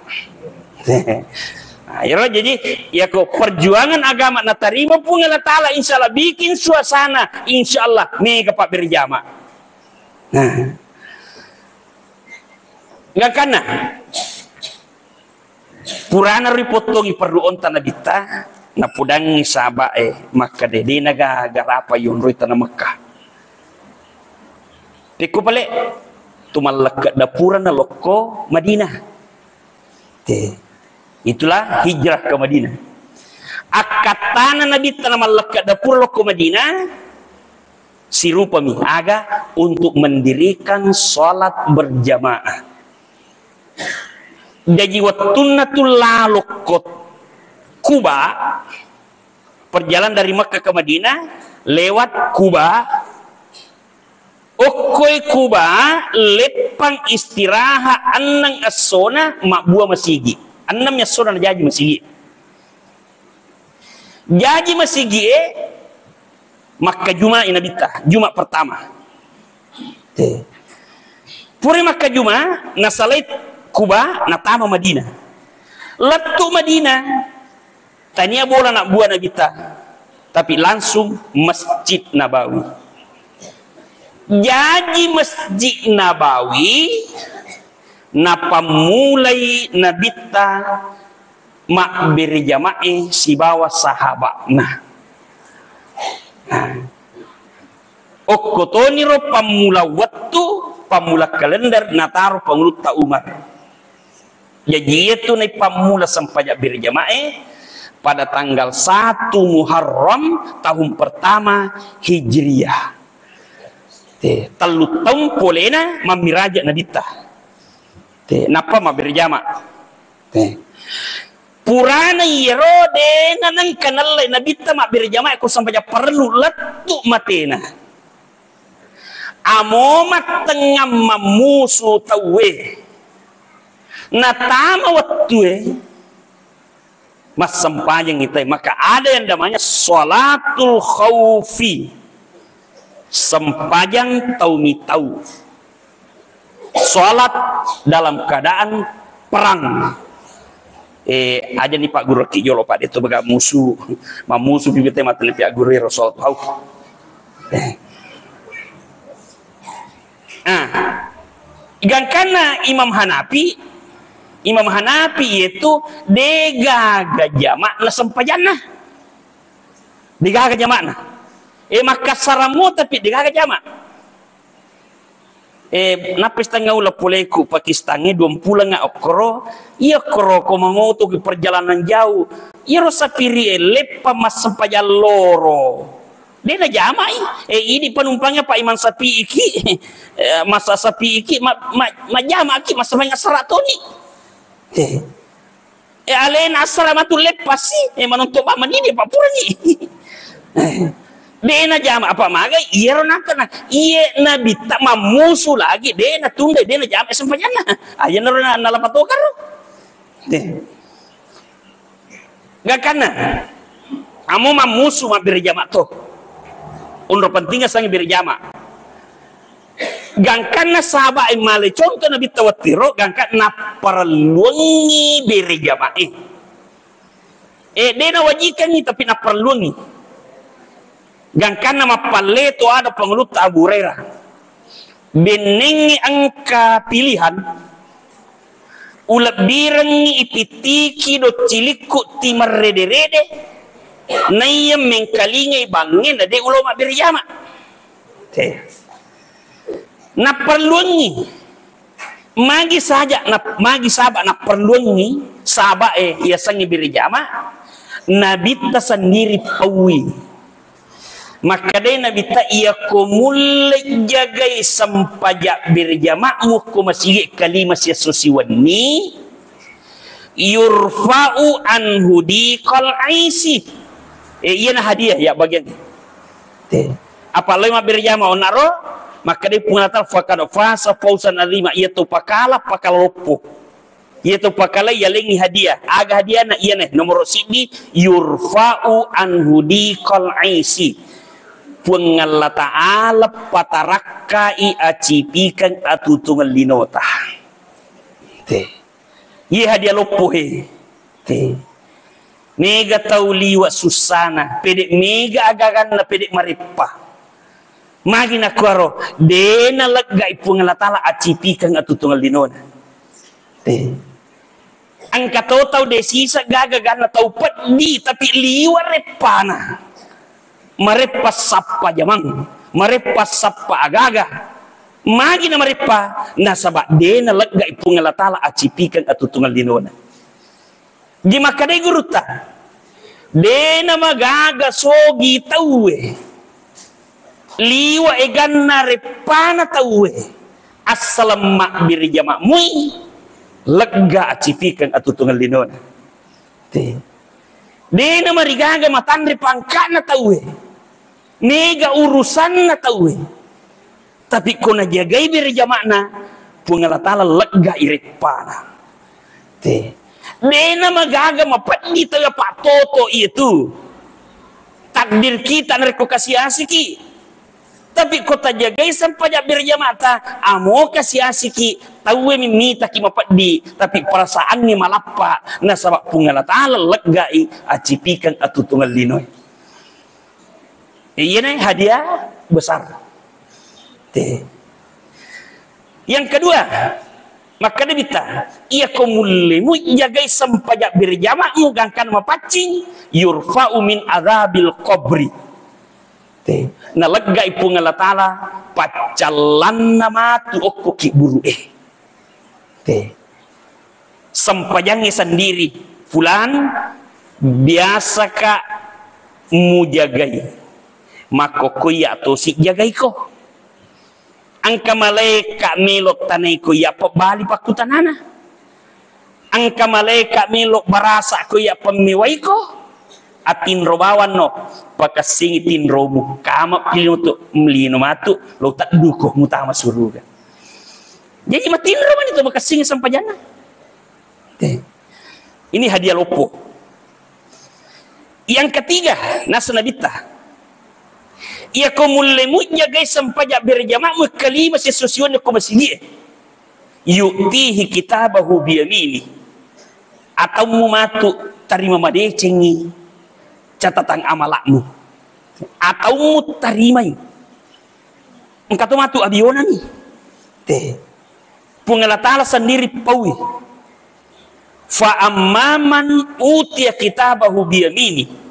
jadi ya kok perjuangan agama na tarima pun Allah Ta'ala insyaallah bikin suasana insyaallah mega Pak berjamaah nggak kana purana ripotongi perlu onta nabita na pudangi saba maka dede naga garapa yon roy tanah Mekah piku pale tumalak dapura na loko Madinah itulah hijrah ke Madinah akatana nabi tanah malak dapura loko Madinah sirupami aga untuk mendirikan sholat berjamaah jadi wattunnatul lalukot Kuba perjalanan dari Mekah ke Madinah lewat Kuba okoi Kuba lepang istirahat annang asona mak buah masigi annam yasona jaji masigi Makkah Jumat inabita Jumat pertama puri Makkah Jumat nasalait Kuba natama Madinah letu Madinah tania bola nak buat nabita tapi langsung Masjid Nabawi jadi Masjid Nabawi napa mulai nabita mak berjamaah si bawa sahabat okotoni ro pamula waktu pamula kalender nataru pamulut ta Umar jadi itu nih pamula sampai berjamaah pada tanggal 1 Muharram tahun pertama Hijriah telu tahun polena mamiraja nadita napa ma berjamaah purana yerode nanang kanal nabita ma berjamaah ko sampai perlu letu matena amomat tengah mamusu tawe natama waktu mas sempayang itu maka ada yang namanya sholatul khawfi sempayang tahu sholat dalam keadaan perang aja nih Pak Guru Kijolo Pak itu baga musuh mamusuh bibitnya mati Pak Guru Rasul tahu karena Imam Hanafi itu degaga jamak na sempajana degaga jamak na maka saramu tapi degaga jamak napis tangga ula poleku Pakistannya 20 nga okro iya kro ko mangoto ke perjalanan jauh iya rosa piri lepa mas sampaya loro dia na jamai ini penumpangnya Pak Iman sapi iki masa sapi iki ma jama iki mas samanya seratoni alena asramatu lepa si manonto ba manini Pak Purni Dena jama apa magai iya ronakana iya nabi tak mamusu lagi dena tunda dena jama sempanyana aja nuruna nalapatokar deh gak kana amu mamusu mabir jama to undur pentingnya sangi bir jama gangkana sahabat imale contoh nabi tawatiro gangkat na perluangi bir jama dena wajikan ni tapi na perluangi gangkan nama paleto ada pengelut Abu Hurairah benengi angka pilihan ulap birengi ipitiki do ciliku timar rede-rede naya mengkalingai bangin ade ulama berjama na perluangi magi saja magi sahabat na perluangi sahabat ya sangi berjama nabi ta sendiri pawi maka dia Nabi tak ia kumulai jagai sampajak berjama'mu kumasigi kalimat siasusiwani yurfa'u anhu diqal aisi iya na hadiah ya bagian apa lima berjama' onaro maka dia pengatakan fakad fasa fausan azima ia tu pakala pakalopo ia tu pakala ia lengi hadiah aga hadiah na iya nih nomor sini yurfa'u anhu diqal aisi Allah Ta'ala patarakai acipikan atutungan linota iya hadiah lopo mega tau liwa susana pedek mega agagan na pedek maripa magi na kuaro dena lega ipung Allah Ta'ala acipikan atutungan linota angka tau desisa gagagan na tau peddi tapi liwa repana marepas sapa jamang marepas sapa agaga magi na marepa nasaba dena lega ipung Allah Ta'ala acipikan atutungan linona di makadai guruta dena magaga sogi tawe liwa eganna repana tawe assalam makbir jama' mui lega acipikan atutungan linona dena marigaga matandri pangkana tawe mega urusan na tahu tapi kona jagai berjamakna pun Allah Ta'ala lega iripana dena magaga mapandi tayo Pak Toto itu takdir kita nareko kasih asiki tapi kota jagai sampai berjamakta amo kasih asiki tahu mimita ki mapandi tapi perasaan ni malapa na sabab pun Allah Ta'ala lega acipikan atutungan linoy ini hadiah besar. Yang kedua, maka dia minta, ia kumulimu jagai sampajak berjamamu gangkan mapacing yurfa'u min azabil qabri. Na lega ipung Allah Ta'ala pacalan nama tu okko kiburu sampajangnya sendiri fulan biasa kak mujagai mako kuya to si jagai ko angka malaikat melok tanai ko ya pabali pakutanana angka malaikat melok barasa ko ya pemiwai ko atin robawan no pakasingitin robu kama pilih untuk melino matu lo tak duko mutama suruga jadi matin roban itu makasingit sampai jana ini hadiah lopo yang ketiga nasa nabita ia kumulemu jagai sampajak berjamamu kalimat sesuatu ko masigi yu'tihi kitabahu biyamini atau mumatu tarima madecengi catatan amalakmu atau mu tarimai engkau matu abiona nih pun Allah Ta'ala sendiri pawi fa amman utiya kitabahu biyamini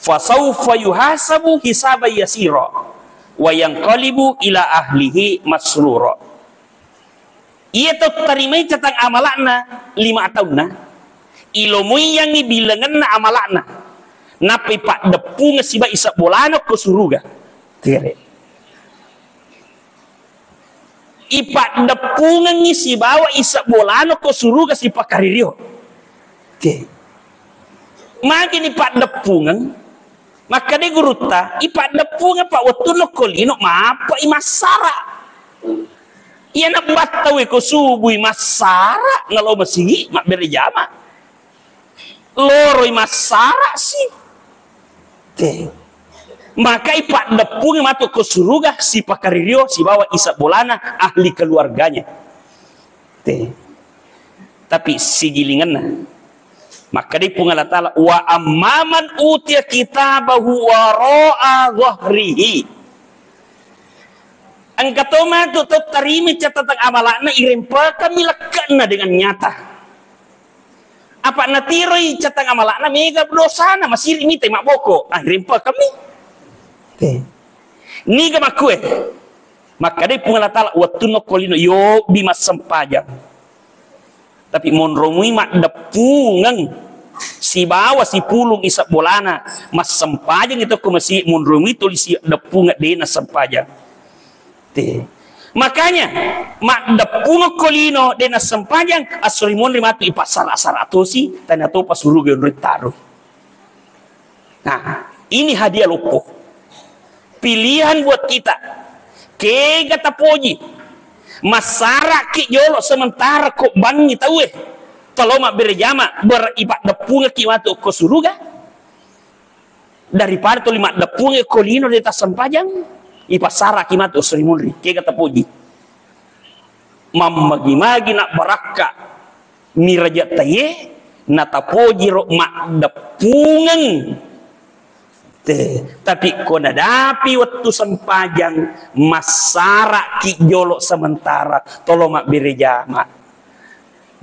fasawfa yuhasabu hisaban yasira wa yanqalibu ila ahlihi masrura. Ia tu terima catang amalakna 5 tahun ilmu yang ni bilangan na amalakna napai pak depu ngasiba isa bolano ke suruga tere ipak depu ngisi bawa isa bolano ke suruga si pakaririo te makin ipak depu maka de guruta ipak depu pak watuno kolino mapa imasara iya nak batawi ko subui masara ngalo masigi mak berjama loro masara sih te maka ipak depung masuk ke surga si pakaririo si bawa isa bolana ahli keluarganya te tapi si gilingan maka dia pun Allah Ta'ala wa amman utiya kitabahu wara'a dhahrihi angkatoma tu terima catatan amalana irempa kami lekana dengan nyata apa natiroi catatan amalana mega dosana masih limite mak boko irempa kami ni ga makue maka dia pun Allah Ta'ala watuno kolino yo bimas sempajang tapi monromui mak depungan si bawa si pulung isap bolana mas sempajang itu ko masih monromui tulisi depungan dena sempajang makanya mak depung kolino dena sempajang asurimon rimatu ipasara-saratosi tanya to pasuruga taruh. Nah, ini hadiah lopo. Pilihan buat kita. Kega tapoji. Masara ki jolo sementara kok bangi tahu kalau mak berjama beribat depung ki watu ko suruga daripada to lima depung kolino deta sempajang ipasara kimat usri mulri kega tapoji mamagi-magi nak baraka miraja taye na tapoji ro mak depungan tapi kona dapi waktu sempajang masara ki jolo sementara tolo mak berjama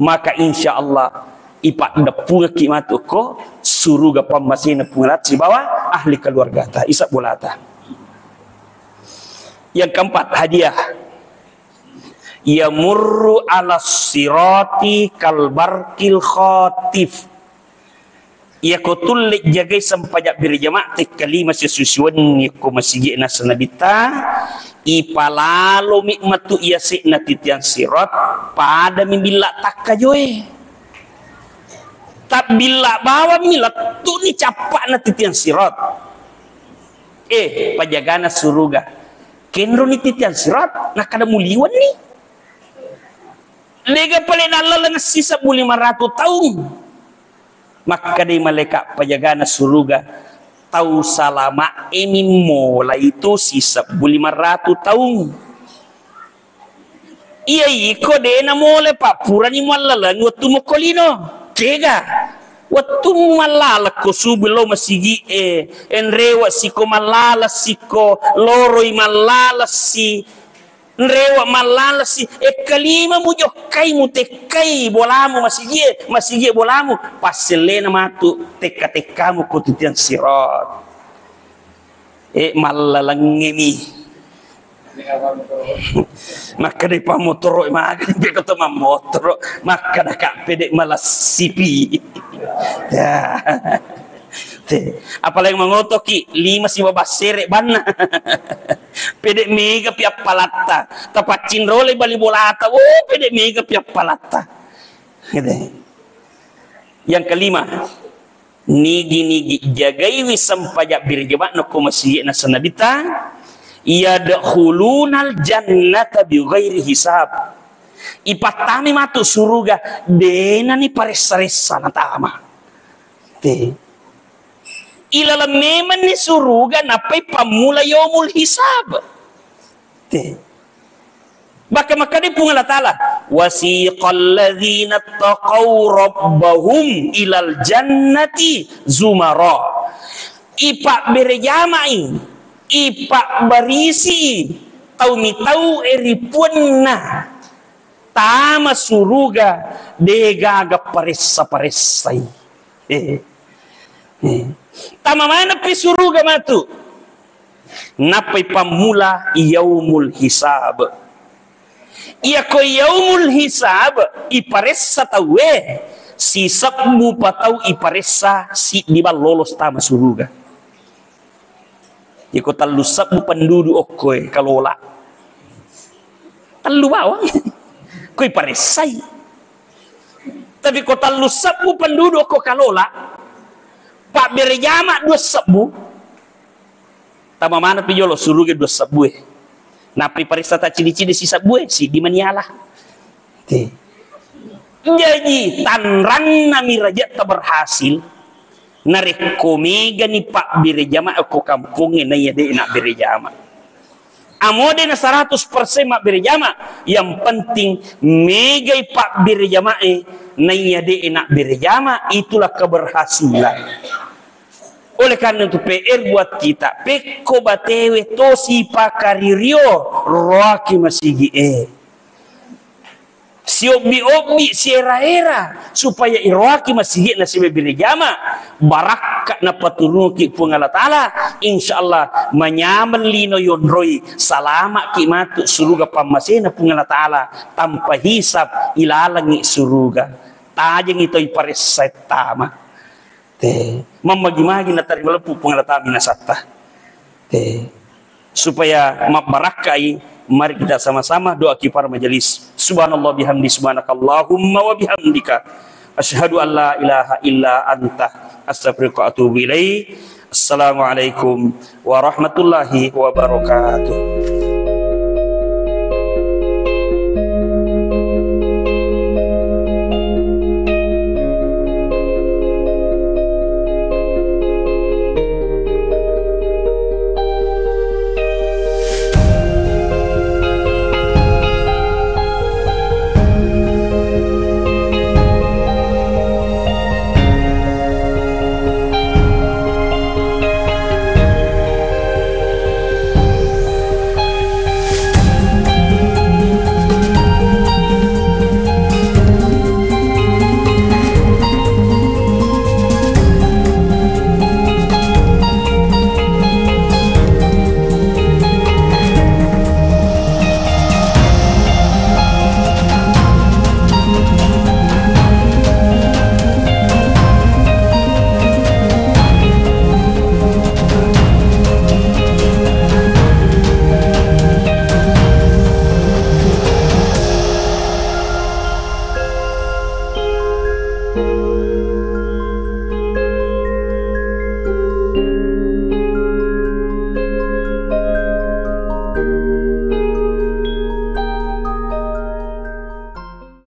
maka insya Allah ipak depungan kimat ko suruga pamasina pungat si bawa ahli keluarga ta isa bolata. Yang keempat hadiah yamurru ala sirati kalbarkil khatif ia kotul jagai sampajak berjamaah te kalima sesusuan ko masigi na sanabita ipalalo mikmatu ia sikna titian sirat pada mimila takajoe tak bila bawa milat tu ni capak na titian sirat pajagana suruga kenro ni titian sirat nak kada muliwan ni lega paling nalalang sisa 500 tahun maka di malaikat pajagana suruga tahu salama emin mola itu sisa 500 tahun iya iko dena mole pak purani malalang waktu mokolino kega waktu malala ko subilo masigi enrewa siko malala siko loroi malala si enrewa malala si kalima mujo kai mutekai bolamu masigi bolamu paselena matu teka-tekamu ko titian sirat malalangemi maka dari pamotoro maka dia kata mamotoro maka dah kak pedek malas sipi ya apalagi mengotoki 5 si babas serek bana pedek mega piap palata tapacin role bali bolata pedek mega piap palata yang kelima nigi jagai wisam pajak birjabat no komasi na sanabita yadkhulunal jannata bighairi hisab ipatami matu suruga dena ni pares-resa natama ilala meman ni suruga napai pamula yaumul hisab Maka di pun Allah Ta'ala wasiqal ladzina taqaw rabbahum ilal jannati zumara. Ipak berjama'i, ipak berisi, tau eripunna tama suruga degaga paressa-paressai. Tama mana pi suruga matu? napai pamula yaumul hisab. Ia ko yaumul hisab iparessa tawe si sabmu patau iparessa si di lolos tama suruga. Iko talu sabmu penduduk okoy kalola. Talu bawang. Ko iparessai. Tapi ko talu sabmu penduduk ko kalola. Pak berjama 2 sabmu. Tama mana pijolo suruga 2 sabmu. Napi parisa ta ciri-ciri si sabue si di manialah. Jadi tanrang nami raja tak berhasil. Narekomega ni Pak Birejama aku kampungnya na ya de nak Birejama. Amode na 100% mak Birejama. Yang penting megai Pak Birejama na ya de nak Birejama, itulah keberhasilan. Oleh karena itu PR buat kita. Peko batewe tosi pakaririo roaki masigi si obi si era supaya iroaki masigi na si Birejama barakak na paturun ki pungala taala insyaallah manyaman lino yonroi salama ki matu suruga pamasena pungala taala tanpa hisab ilalangi suruga tajeng itu iparesetama mamagi-magi na taring lepu pengalatami na satta supaya mabarakai. Mari kita sama-sama doa para majelis. Subhanallah bihamdi subhanakallahumma wa bihamdika asyhadu an la ilaha illa anta astaghfiruka wa atubu ilaik. Assalamualaikum warahmatullahi wabarakatuh.